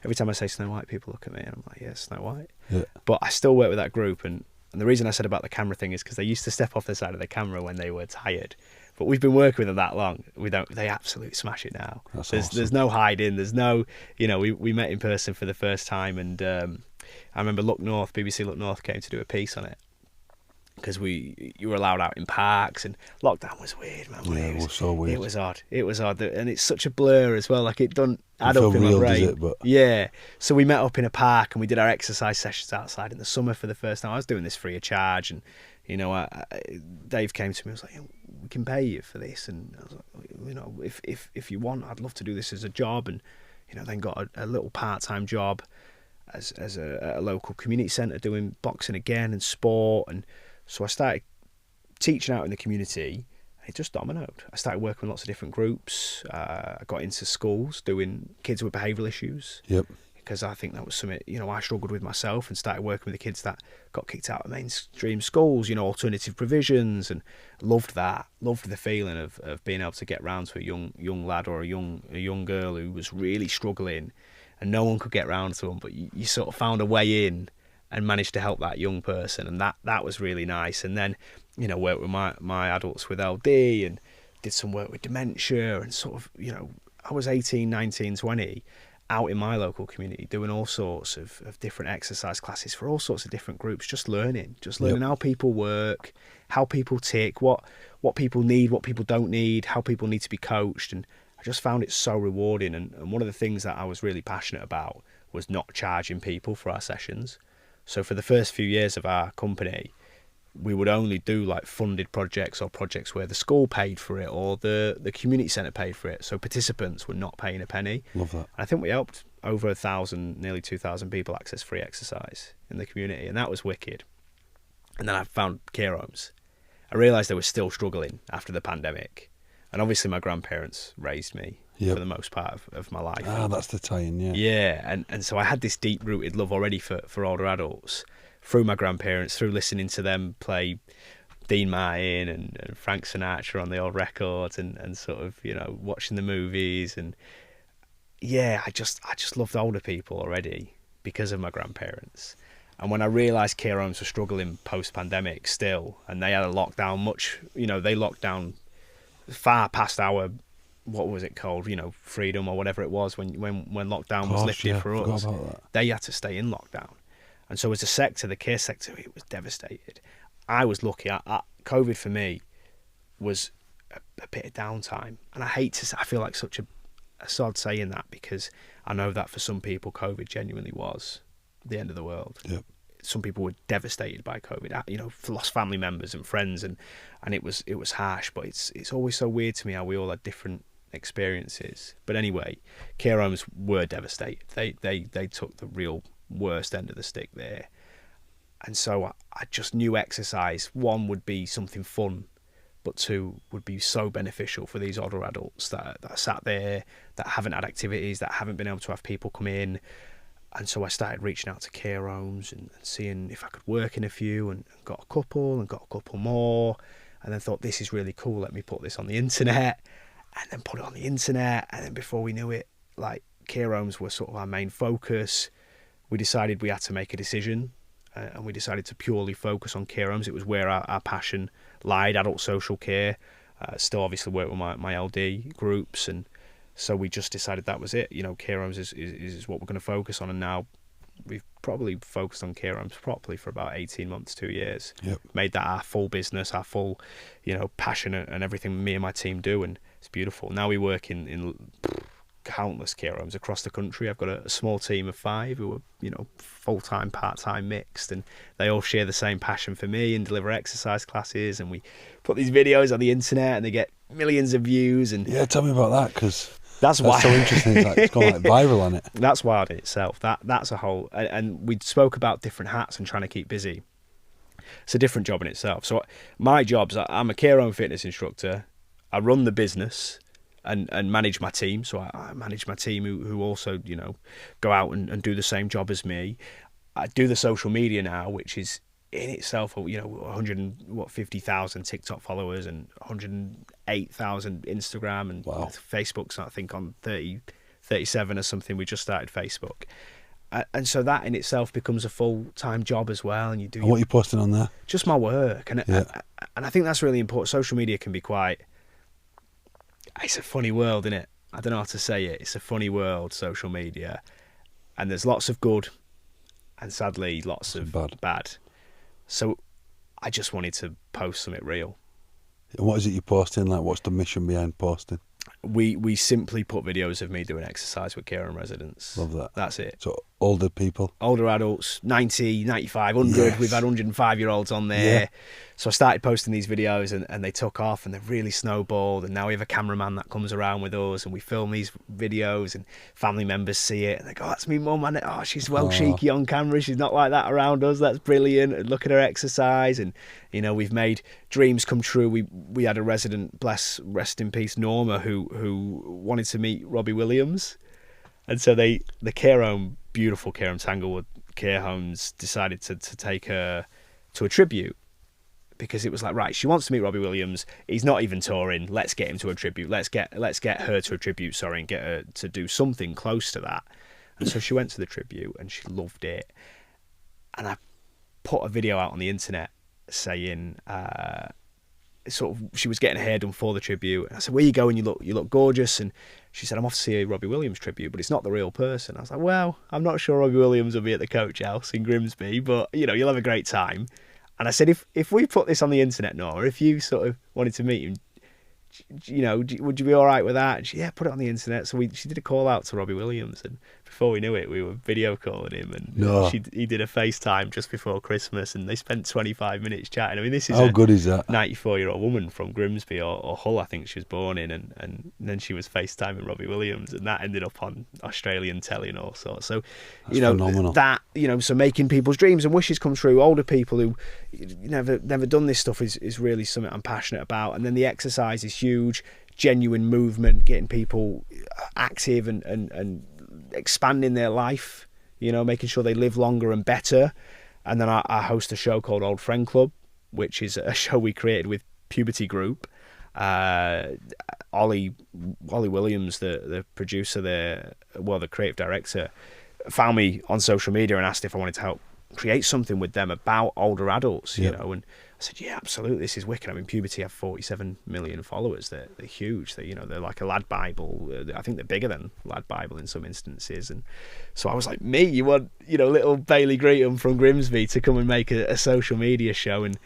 every time I say Snow White, people look at me and I'm like, yeah, Snow White. Yeah. But I still work with that group, and the reason I said about the camera thing is because they used to step off the side of the camera when they were tired. But we've been working with them that long. They absolutely smash it now. There's no hiding. There's no, we met in person for the first time, and I remember BBC Look North came to do a piece on it because you were allowed out in parks, and lockdown was weird, man. Yeah, it was so weird. It was odd, and it's such a blur as well. It doesn't add up in my brain. Yeah. So we met up in a park and we did our exercise sessions outside in the summer for the first time. I was doing this free of charge, and Dave came to me and was like, we can pay you for this, and I was like, if you want, I'd love to do this as a job, and then got a little part-time job as a local community centre doing boxing again and sport, and so I started teaching out in the community. It just dominoed. I started working with lots of different groups. I got into schools doing kids with behavioural issues. Yep. Because I think that was something, I struggled with myself, and started working with the kids that got kicked out of mainstream schools, alternative provisions, and loved that. Loved the feeling of being able to get round to a young lad or a young girl who was really struggling, and no one could get round to them, but you sort of found a way in and managed to help that young person, and that was really nice. And then, worked with my adults with LD, and did some work with dementia, and sort of, I was 18, 19, 20, out in my local community doing all sorts of different exercise classes for all sorts of different groups, just learning how people work, how people tick, what people need, what people don't need, how people need to be coached, and I just found it so rewarding. And one of the things that I was really passionate about was not charging people for our sessions. So for the first few years of our company, we would only do like funded projects or projects where the school paid for it or the community centre paid for it. So participants were not paying a penny. Love that. And I think we helped over 1,000, nearly 2,000 people access free exercise in the community. And that was wicked. And then I found care homes. I realised they were still struggling after the pandemic. And obviously my grandparents raised me for the most part of my life. Ah, that's the tie-in, yeah. Yeah, and so I had this deep-rooted love already for older adults through my grandparents, through listening to them play Dean Martin and Frank Sinatra on the old records and sort of, you know, watching the movies. And yeah, I just loved older people already because of my grandparents. And when I realised care homes were struggling post-pandemic still, and they had a lockdown they locked down far past our, what was it called, you know, freedom or whatever it was when lockdown was lifted for us. They had to stay in lockdown. And so as a sector, the care sector, it was devastated. I was lucky. COVID for me was a bit of downtime. And I feel like such a sod saying that, because I know that for some people, COVID genuinely was the end of the world. Yep. Some people were devastated by COVID, you know, lost family members and friends, and it was harsh. But it's always so weird to me how we all had different experiences. But anyway, care homes were devastated. They took the real worst end of the stick there. And so I just knew exercise, one, would be something fun, but two, would be so beneficial for these older adults that sat there, that haven't had activities, that haven't been able to have people come in. And so I started reaching out to care homes and seeing if I could work in a few, and got a couple more, and then thought, this is really cool, let me put this on the internet, and then put it on the internet. And then before we knew it, like, care homes were sort of our main focus. We decided we had to make a decision, and we decided to purely focus on care homes. It was where our passion lied, adult social care. Still obviously work with my LD groups, and so we just decided that was it. You know, care homes is what we're going to focus on. And now we've probably focused on care homes properly for about 18 months, 2 years. Yep. Made that our full business, our full, you know, passion and everything me and my team do, and it's beautiful. Now we work in countless care homes across the country. I've got a small team of 5 who are, you know, full-time, part-time mixed, and they all share the same passion for me and deliver exercise classes. And we put these videos on the internet and they get millions of views. And yeah, tell me about that, because that's why so interesting. It's gone like viral on it. That's wild in itself. That's a whole. And we spoke about different hats and trying to keep busy. It's a different job in itself. So my job's, I'm a care home fitness instructor. I run the business and manage my team. So I manage my team who also, you know, go out and do the same job as me. I do the social media now, which is in itself, you know, 150,000 TikTok followers and 108,000 Instagram, and wow. Facebook's, I think, on 37 or something. We just started Facebook. And so that in itself becomes a full-time job as well. And you do. And what are you posting on there? Just my work. And I think that's really important. Social media can be quite... It's a funny world, isn't it? I don't know how to say it. It's a funny world, social media. And there's lots of good and sadly lots of bad. So I just wanted to post something real. And what is it you're posting? Like, what's the mission behind posting? We simply put videos of me doing exercise with care home residents. Love that. That's it. So older people? Older adults, 90, 95, 100. Yes. We've had 105-year-olds on there. Yeah. So I started posting these videos and they took off and they've really snowballed. And now we have a cameraman that comes around with us and we film these videos and family members see it. And they go, oh, that's me mum. And oh, she's well cheeky on camera. She's not like that around us. That's brilliant. And look at her exercise. And, you know, we've made dreams come true. We had a resident, rest in peace, Norma, who wanted to meet Robbie Williams. And so the care home, beautiful care home, Tanglewood Care Homes, decided to take her to a tribute, because it was like, right, she wants to meet Robbie Williams. He's not even touring. Let's get him to a tribute. Let's get her to a tribute, and get her to do something close to that. And so she went to the tribute and she loved it. And I put a video out on the internet saying, sort of, she was getting her hair done for the tribute. And I said, where you going? You look gorgeous. And she said, I'm off to see a Robbie Williams tribute, but it's not the real person. I was like, well, I'm not sure Robbie Williams will be at the Coach House in Grimsby, but, you know, you'll have a great time. And I said, if we put this on the internet, Nora, if you sort of wanted to meet him, would you be all right with that? And she, yeah, put it on the internet. So she did a call out to Robbie Williams, and before we knew it, we were video calling him, and he did a FaceTime just before Christmas, and they spent 25 minutes chatting. I mean, this is how good is that? 94-year-old woman from Grimsby or Hull, I think she was born in, and then she was FaceTiming Robbie Williams, and that ended up on Australian telly and all sorts. So, that's phenomenal. So making people's dreams and wishes come true. Older people who never done this stuff is really something I'm passionate about. And then the exercise is huge, genuine movement, getting people active and expanding their life, making sure they live longer and better. And then I host a show called Old Friend Club, which is a show we created with Puberty Group. Ollie Williams, the producer there, the creative director, found me on social media and asked if I wanted to help create something with them about older adults, and I said, yeah, absolutely, this is wicked. I mean, Puberty have 47 million followers. They're huge. They're like a lad Bible. I think they're bigger than lad Bible in some instances. And so I was like, me, you want, little Bailey Greethan from Grimsby to come and make a social media show, and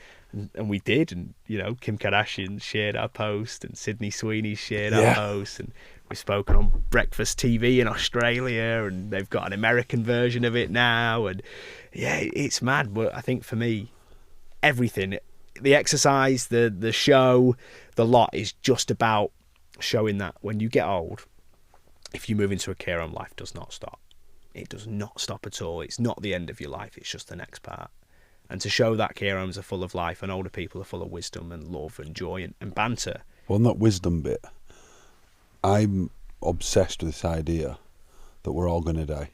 we did. And Kim Kardashian shared our post, and Sydney Sweeney shared our post, and we've spoken on breakfast TV in Australia, and they've got an American version of it now. And yeah, it's mad. But I think for me, everything, the exercise, the show, the lot is just about showing that when you get old, if you move into a care home, life does not stop. It does not stop at all. It's not the end of your life. It's just the next part. And to show that care homes are full of life and older people are full of wisdom and love and joy and banter. Well, on that wisdom bit, I'm obsessed with this idea that we're all going to die.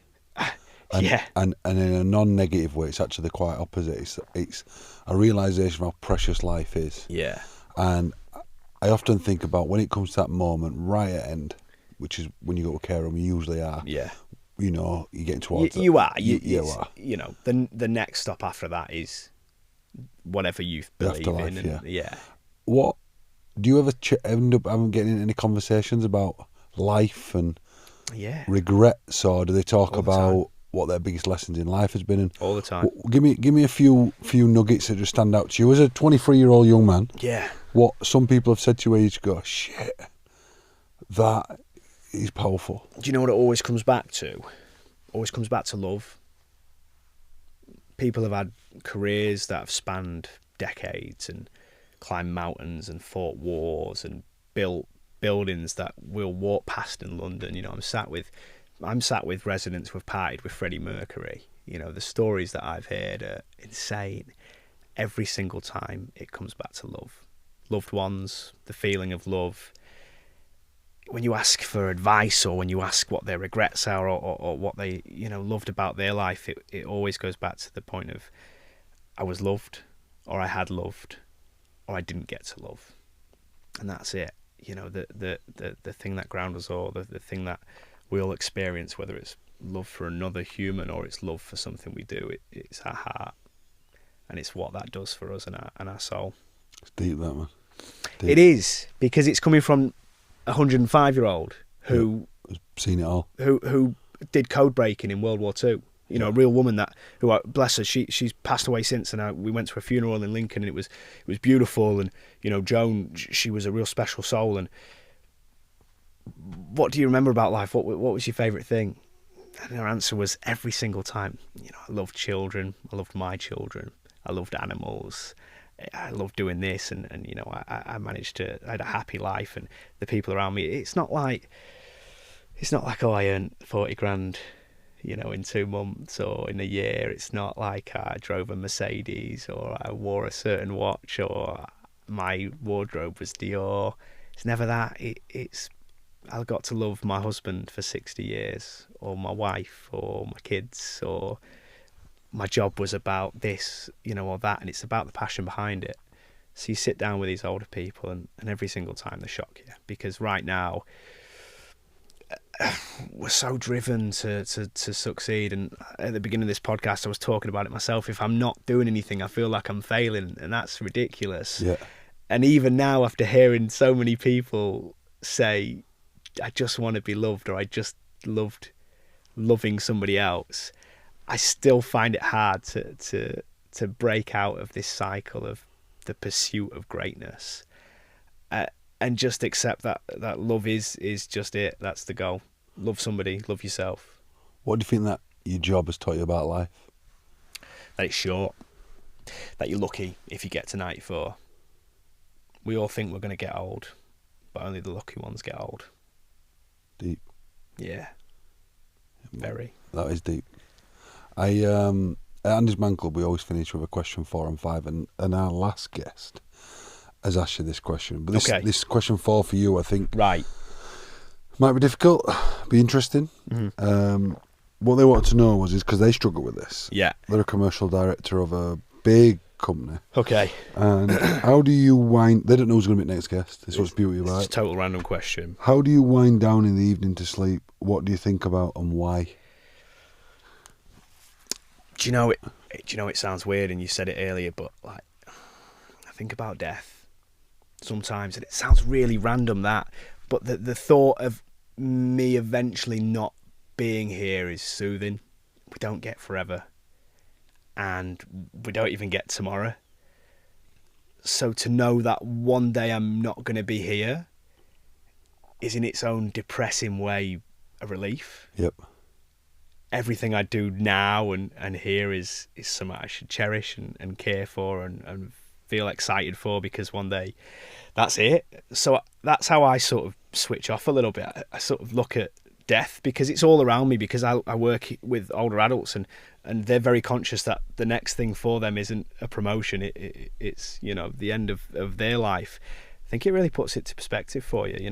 And in a non-negative way, it's actually the quite opposite. It's a realisation of how precious life is. Yeah. And I often think about when it comes to that moment right at end, which is when you go to care home, you usually are. Yeah. You're getting towards it. You are. You are. The next stop after that is whatever you believe afterlife, in. Yeah. What do you ever end up getting into any conversations about life and regrets, or do they talk about what their biggest lessons in life has been? And all the time. Give me a few nuggets that just stand out to you as a 23-year-old young man. Yeah. What some people have said to you where you just go, shit, that is powerful. Do you know what it always comes back to? Always comes back to love. People have had careers that have spanned decades and climbed mountains and fought wars and built buildings that we'll walk past in London. I'm sat with residents who've partied with Freddie Mercury. The stories that I've heard are insane. Every single time it comes back to love. Loved ones, the feeling of love. When you ask for advice or when you ask what their regrets are or what they, loved about their life, it always goes back to the point of I was loved, or I had loved, or I didn't get to love. And that's it. The thing that grounds us all, the thing that we all experience, whether it's love for another human or it's love for something we do, it's our heart. And it's what that does for us and our soul. It's deep, that, man. Deep. It is, because it's coming from a 105-year-old who has seen it all, who did code breaking in World War II. A real woman who, bless her, she's passed away since, and we went to a funeral in Lincoln, and it was beautiful. And Joan, she was a real special soul. And what do you remember about life? What was your favourite thing? And her answer was every single time. I loved children. I loved my children. I loved animals. I loved doing this, and I managed to. I had a happy life, and the people around me. It's not like I earned 40 grand. In 2 months or in a year. It's not like I drove a Mercedes or I wore a certain watch or my wardrobe was Dior. It's never that. It's I got to love my husband for 60 years, or my wife, or my kids, or my job was about this, or that, and it's about the passion behind it. So you sit down with these older people and every single time they shock you, because right now we're so driven to succeed. And at the beginning of this podcast I was talking about it myself. If I'm not doing anything, I feel like I'm failing, and that's ridiculous. Yeah. And even now, after hearing so many people say I just want to be loved, or I just loved loving somebody else, I still find it hard to break out of this cycle of the pursuit of greatness. and just accept that love is just it. That's the goal. Love somebody, love yourself. What do you think that your job has taught you about life? That it's short. That you're lucky if you get to 94. We all think we're going to get old, but only the lucky ones get old. Deep. Yeah. Very. That is deep. At Andy's Man Club, we always finish with a question 4 and 5, and our last guest has asked you this question. But this question 4 for you, I think, right, might be difficult, be interesting. Mm-hmm. What they wanted to know is because they struggle with this. Yeah. They're a commercial director of a big company. Okay. And how do you wind... They don't know who's going to be next guest. This is what's beauty about it. It's a total random question. How do you wind down in the evening to sleep? What do you think about and why? Do you know it sounds weird, and you said it earlier, but like, I think about death sometimes, and it sounds really random, that, but the thought of me eventually not being here is soothing. We don't get forever, and we don't even get tomorrow. So to know that one day I'm not going to be here is in its own depressing way a relief. Yep. Everything I do now and here is something I should cherish and care for and feel excited for, because one day that's it. So that's how I sort of switch off a little bit. I sort of look at death because it's all around me, because I work with older adults and they're very conscious that the next thing for them isn't a promotion. It's the end of their life. I think it really puts it to perspective for you.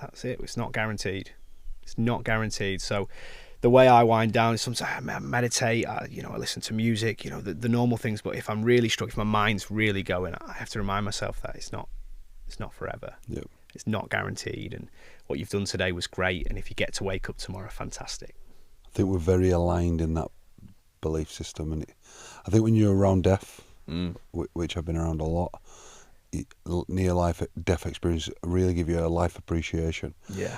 That's it. It's not guaranteed. It's not guaranteed. So the way I wind down is sometimes I meditate, I listen to music, the normal things. But if I'm really struck, if my mind's really going, I have to remind myself that it's not forever. Yep. It's not guaranteed. And what you've done today was great. And if you get to wake up tomorrow, fantastic. I think we're very aligned in that belief system. And I think when you're around death, which I've been around a lot, near life death experience really give you a life appreciation. Yeah.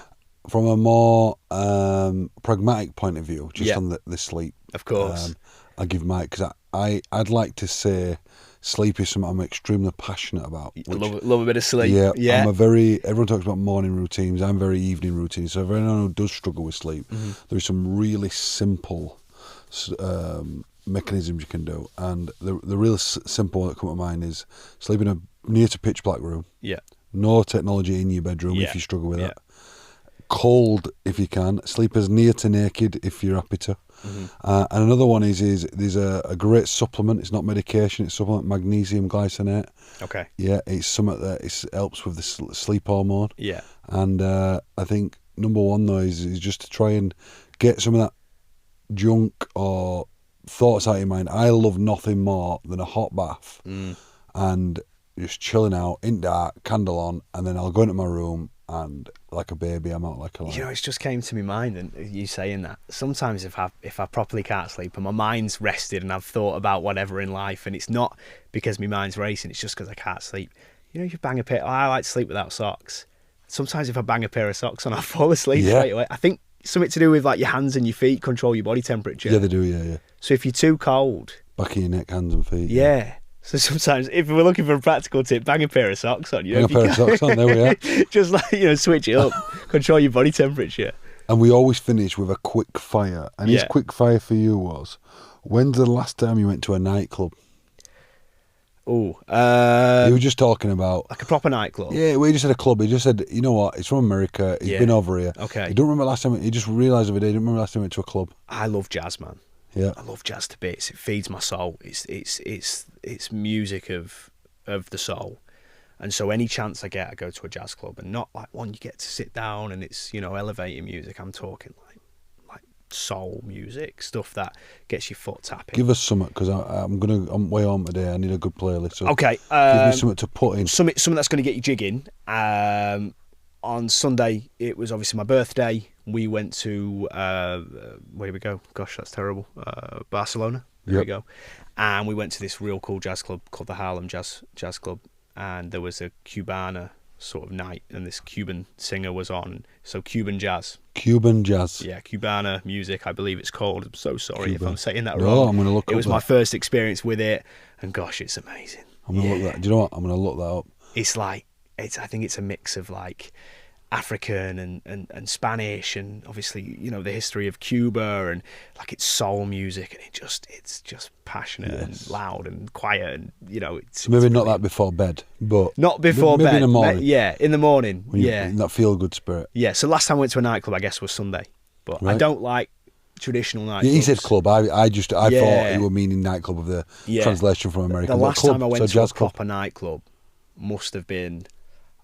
From a more pragmatic point of view, just on the sleep. Of course. I give Mike, because I'd like to say sleep is something I'm extremely passionate about. Love a bit of sleep. Yeah. Everyone talks about morning routines. I'm very evening routine. So for anyone who does struggle with sleep, there's some really simple mechanisms you can do. And the real simple one that come to mind is sleep in a near to pitch black room. Yeah. No technology in your bedroom if you struggle with that. Cold if you can. Sleep as near to naked if you're happy to. And another one is there's a great supplement. It's not medication. It's supplement, magnesium glycinate. Okay. Yeah, it's something that it helps with the sleep hormone. Yeah. And I think number one though is just to try and get some of that junk or thoughts out of your mind. I love nothing more than a hot bath and just chilling out in dark, candle on, and then I'll go into my room. And like a baby, I'm out like a lion. It just came to my mind, and you saying that sometimes if I properly can't sleep and my mind's rested and I've thought about whatever in life, and it's not because my mind's racing, it's just because I can't sleep. You bang a pair. I like to sleep without socks. Sometimes if I bang a pair of socks on, I fall asleep straight away. I think something to do with like your hands and your feet control your body temperature. Yeah, they do. Yeah. So if you're too cold, back of your neck, hands and feet. Yeah. So sometimes, if we're looking for a practical tip, bang a pair of socks on. Bang a pair of socks on, there we are. Just like, switch it up, control your body temperature. And we always finish with a quick fire. And his quick fire for you was, when's the last time you went to a nightclub? Oh, you were just talking about like a proper nightclub. Yeah, we just said a club. He just said, you know what? It's from America. He's been over here. Okay. He don't remember last time. He just realised the other day. He didn't remember last time he went to a club. I love jazz, man. Yeah, I love jazz to bits. It feeds my soul. It's music of the soul, and so any chance I get, I go to a jazz club, and not like one you get to sit down and it's elevating music. I'm talking like soul music, stuff that gets your foot tapping. Give us something, because I'm way on today. I need a good playlist. So okay, give me something to put in. Something that's going to get you jigging. On Sunday, it was obviously my birthday. We went to, where did we go? Gosh, that's terrible. Barcelona. There we go. And we went to this real cool jazz club called the Harlem Jazz Club. And there was a Cubana sort of night, and this Cuban singer was on. So Cuban jazz. Cuban jazz. Yeah, Cubana music, I believe it's called. I'm so sorry if I'm saying that wrong. No, I'm going to look it was my first experience with it, and gosh, it's amazing. I'm going to look that. Do you know what? I'm going to look that up. It's like, I think it's a mix of like African and Spanish, and obviously, you know, the history of Cuba, and like it's soul music, and it's just passionate and loud and quiet, and you know, it's maybe not that before bed, but not before maybe bed. in the morning. Yeah, in the morning. When you're in that feel good spirit. Yeah. So last time I went to a nightclub, I guess, was Sunday, but I don't like traditional nightclubs. Yeah, he said club. I thought he were meaning nightclub of the translation from American. The last time I went to a proper nightclub must have been,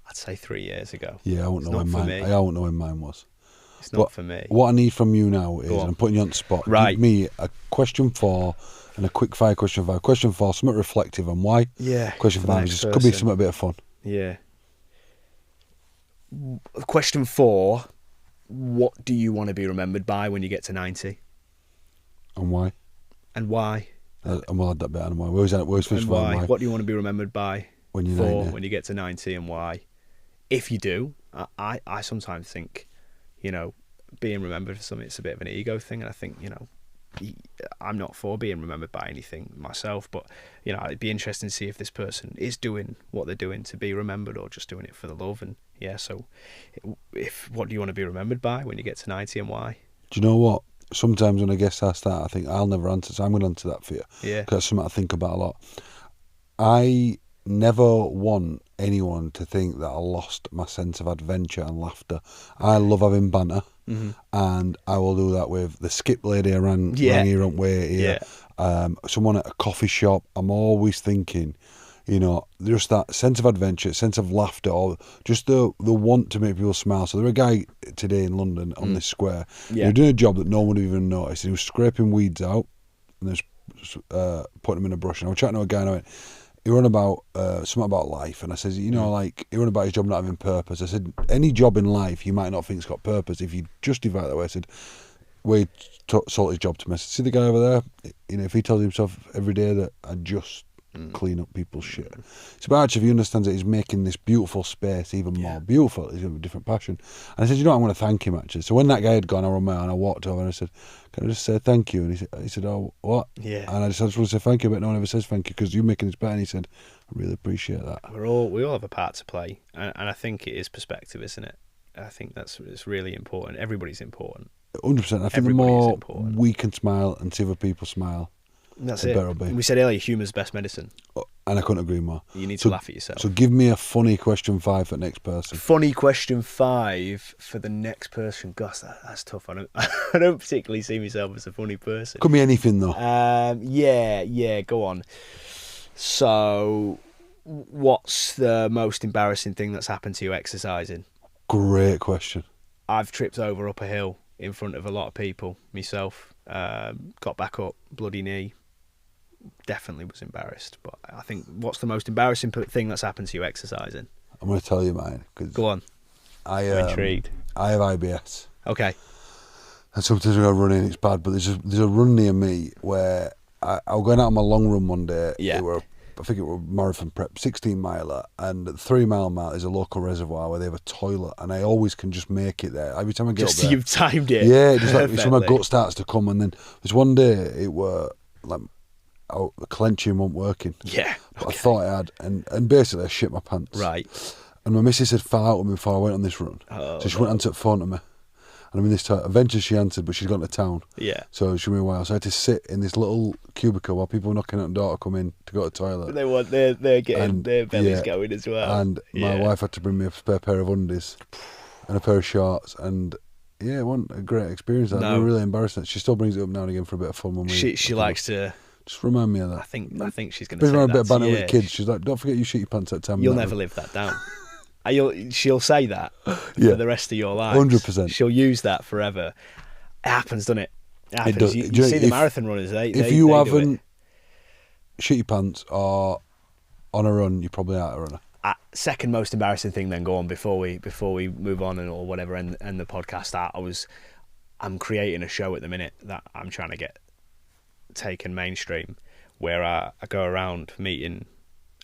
I'd say, 3 years ago. Yeah, I won't know when mine was. It's not for me. What I need from you now is, I'm putting you on the spot. Right. Give me a question 4 and a quick fire question 5. Question 4, something reflective on why. Yeah. Question 5 just could be something a bit of fun. Yeah. Question 4. What do you want to be remembered by when you get to 90? And why? And why? And we'll add that bit. And why? Where's first and why? What do you want to be remembered by when you're 90? When you get to 90, and why? If you do, I sometimes think, you know, being remembered for something, it's a bit of an ego thing, and I think, you know, I'm not for being remembered by anything myself, but, you know, it'd be interesting to see if this person is doing what they're doing to be remembered, or just doing it for the love. And yeah, so what do you want to be remembered by when you get to 90, and why? Do you know what? Sometimes when a guest asks that, I think I'll never answer, so I'm going to answer that for you. Yeah. Because that's something I think about a lot. I never want anyone to think that I lost my sense of adventure and laughter. I love having banter, and I will do that with the skip lady I rang here on way here. Someone at a coffee shop. I'm always thinking, you know, just that sense of adventure, sense of laughter, or just the want to make people smile. So there was a guy today in London on this square. He was doing a job that no one would even noticed. He was scraping weeds out and just putting them in a brush. And I was chatting to a guy, and I went, he were on about something about life, and I said, you know, like, he were on about his job not having purpose. I said, any job in life you might not think's got purpose if you justify it that way. I said, Wade sold his job to me. I said, see the guy over there? You know, if he tells himself every day that I just clean up people's shit. So, but actually, if he understands that he's making this beautiful space even more beautiful, he's got a different passion. And I said, you know what, I'm going to thank him, actually. So when that guy had gone, I ran my and I walked over and I said, can I just say thank you? And he said, oh, what? Yeah. And I just want to say thank you, but no one ever says thank you because you're making this better. And he said, I really appreciate that. We all have a part to play, and I think it is perspective, isn't it? I think it's really important. Everybody's important. 100%. I think the more we can smile and see other people smile, that's the it. better it'll be. We said earlier, humour's best medicine. And I couldn't agree more. You need to laugh at yourself. So give me a funny question 5 for the next person. Funny question 5 for the next person. Gosh, that's tough. I don't particularly see myself as a funny person. Could be anything though. Yeah. Go on. So, what's the most embarrassing thing that's happened to you exercising? Great question. I've tripped over up a hill in front of a lot of people myself. Got back up, bloody knee. Definitely was embarrassed. But I think, what's the most embarrassing thing that's happened to you exercising? I'm going to tell you mine. Go on. I'm intrigued. I have IBS. Okay. And sometimes when I go running, it's bad. But there's a run near me where I was going out on my long run one day. Yeah. I think it was marathon prep, 16 miler, and the 3 mile mark is a local reservoir where they have a toilet, and I always can just make it there. Every time I get up there. You've timed it. Yeah, just like so my gut starts to come, and then there's one day it were like the clenching wasn't working. Yeah. But I thought I had, and basically I shit my pants. Right. And my missus had fell out with me before I went on this run. So she went and took the phone to me. And I'm in this town. Eventually she answered, but she's gone to town. Yeah. So she me a while. So I had to sit in this little cubicle while people were knocking at the door to come in to go to the toilet. They're getting their bellies going as well. And my wife had to bring me a spare pair of undies and a pair of shorts. And yeah, it wasn't a great experience. That was really embarrassing. She still brings it up now and again for a bit of fun. When she likes to. Just remind me of that. I think she's going to say that. A bit of banter with kids. She's like, don't forget you shit your pants at 10. You'll never live that down. She'll say that for the rest of your life. 100%. She'll use that forever. It happens, doesn't it? It happens. It does. You see the marathon runners. If you haven't shit your pants or on a run, you probably aren't a runner. Second most embarrassing thing, then go on before we move on or whatever, and the podcast. I'm creating a show at the minute that I'm trying to get taken mainstream, where I go around meeting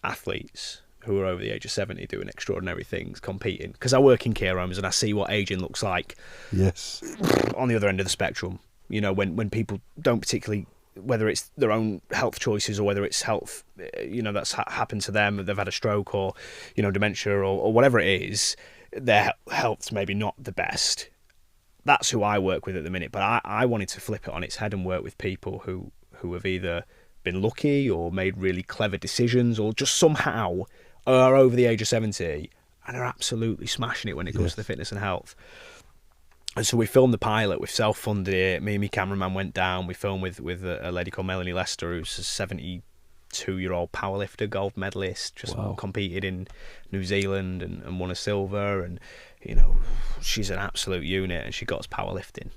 athletes who are over the age of 70 doing extraordinary things, competing. Because I work in care homes and I see what aging looks like. Yes. On the other end of the spectrum, you know, when people don't particularly whether it's their own health choices or whether it's health, that's happened to them, they've had a stroke or, dementia or whatever it is, their health's maybe not the best. That's who I work with at the minute. But I wanted to flip it on its head and work with people who have either been lucky or made really clever decisions or just somehow are over the age of 70 and are absolutely smashing it when it comes to the fitness and health. And so we filmed the pilot, we've self-funded it, me and my cameraman went down, we filmed with a lady called Melanie Lester, who's a 72-year-old powerlifter, gold medalist, just competed in New Zealand and won a silver, and she's an absolute unit, and she got us powerlifting.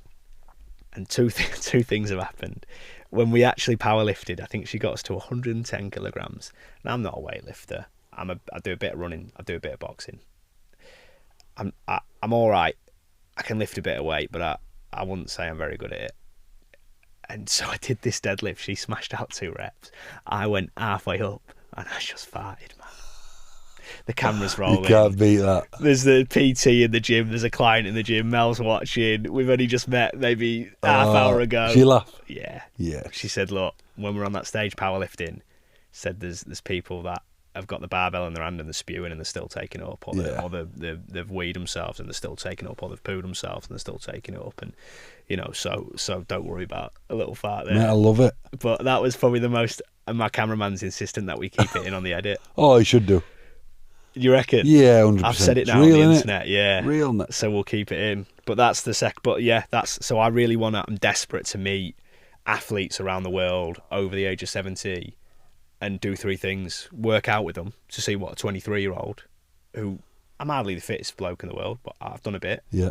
And two things have happened. When we actually powerlifted, I think she got us to 110 kilograms. And I'm not a weightlifter. I do a bit of running, I do a bit of boxing. I'm all right. I can lift a bit of weight, but I wouldn't say I'm very good at it. And so I did this deadlift. She smashed out 2 reps. I went halfway up, and I just farted, man. The camera's rolling. You can't beat that. There's the PT in the gym. There's a client in the gym. Mel's watching. We've only just met maybe half hour ago. She laughed? Yeah. Yeah. She said, look, when we're on that stage powerlifting, said there's people that have got the barbell in their hand and they're spewing and they're still taking it up, or they've weed themselves and they're still taking it up, or they've pooed themselves and they're still taking it up, and so don't worry about a little fart there. Mate, I love it. But that was probably the most, and my cameraman's insistent that we keep it in on the edit. Oh, you should do. You reckon? Yeah, 100%. I've said it now on the internet. Yeah, real, innit? So we'll keep it in. But that's the sec. But yeah, so I really I'm desperate to meet athletes around the world over the age of 70 and do 3 things: work out with them to see what a 23-year-old, who I'm hardly the fittest bloke in the world, but I've done a bit. Yeah.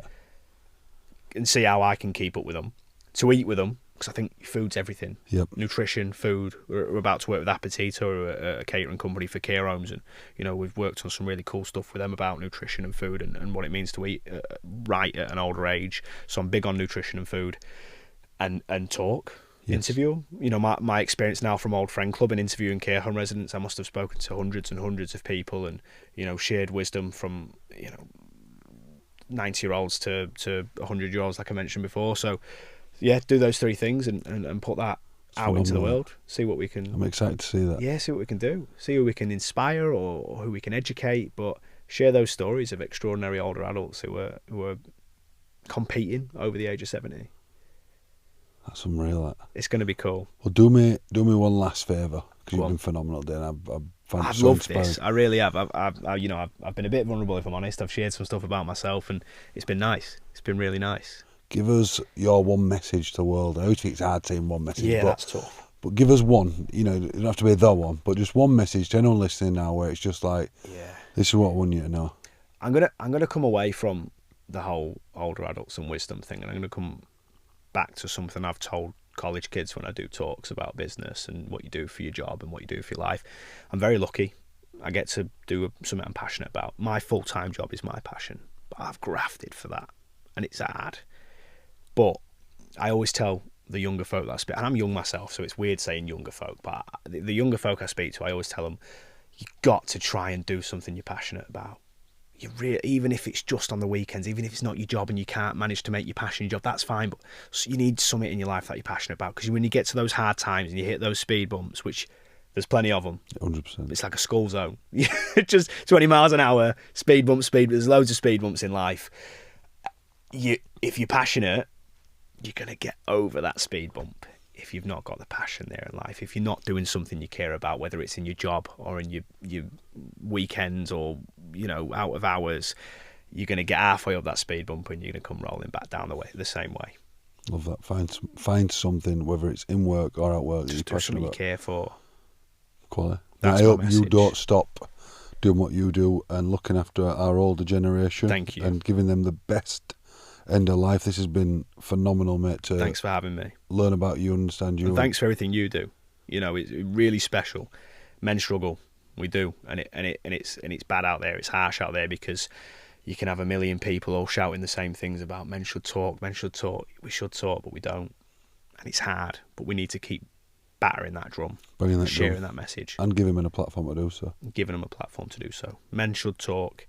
And see how I can keep up with them. To eat with them, because I think food's everything. Yep. Nutrition, food. We're about to work with Appetito, a catering company for care homes, and we've worked on some really cool stuff with them about nutrition and food and what it means to eat right at an older age. So I'm big on nutrition and food, and talk. Yes. Interview. My experience now from Old Friend Club and interviewing care home residents, I must have spoken to hundreds and hundreds of people, and shared wisdom from 90-year-olds to 100-year-olds, like I mentioned before. So yeah, do those 3 things and put that out into the world. See what we can. I'm excited to see that. Yeah, see what we can do. See who we can inspire or who we can educate, but share those stories of extraordinary older adults who are competing over the age of 70. That's unreal. That. It's going to be cool. Well, do me one last favour, because you've been phenomenal, Dan. I've loved this. I really have. I've been a bit vulnerable, if I'm honest. I've shared some stuff about myself, and it's been nice. It's been really nice. Give us your one message to the world. I always think it's hard saying one message. Yeah, but, that's tough. But give us one. It doesn't have to be the one, but just one message to anyone listening now, where it's just like, this is what I want you to know. I'm gonna come away from the whole older adults and wisdom thing, and I'm gonna come back to something I've told college kids when I do talks about business and what you do for your job and what you do for your life. I'm very lucky. I get to do something I'm passionate about. My full-time job is my passion, but I've grafted for that, and it's hard. But I always tell the younger folk that I speak, and I'm young myself, so it's weird saying younger folk, but the younger folk I speak to, I always tell them, you've got to try and do something you're passionate about. Even if it's just on the weekends, even if it's not your job and you can't manage to make your passion your job, that's fine, but you need something in your life that you're passionate about, because when you get to those hard times and you hit those speed bumps, which there's plenty of them, 100%. It's like a school zone. Just 20 miles an hour, speed bumps, there's loads of speed bumps in life. If you're passionate, you're going to get over that speed bump. If you've not got the passion there in life, if you're not doing something you care about, whether it's in your job or in your weekends or out of hours, you're going to get halfway up that speed bump and you're going to come rolling back down the same way. Love that. Find something, whether it's in work or at work, just that you're passionate about. You care for. Quality. That's I hope my you message. don't stop doing what you do and looking after our older generation. Thank you. And giving them the best end of life. This has been phenomenal, mate. Thanks for having me. Learn about you, understand you. And thanks for everything you do. It's really special. Men struggle. We do, and it's bad out there. It's harsh out there, because you can have a million people all shouting the same things about men should talk, we should talk, but we don't. And it's hard, but we need to keep battering that drum, sharing that message, and giving them a platform to do so. Giving them a platform to do so. Men should talk,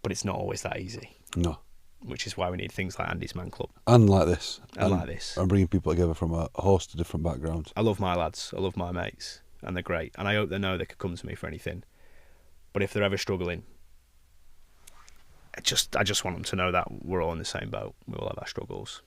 but it's not always that easy. No. which is why we need things like Andy's Man Club. And like this. And bringing people together from a host of different backgrounds. I love my lads. I love my mates. And they're great. And I hope they know they could come to me for anything. But if they're ever struggling, I just want them to know that we're all in the same boat. We all have our struggles.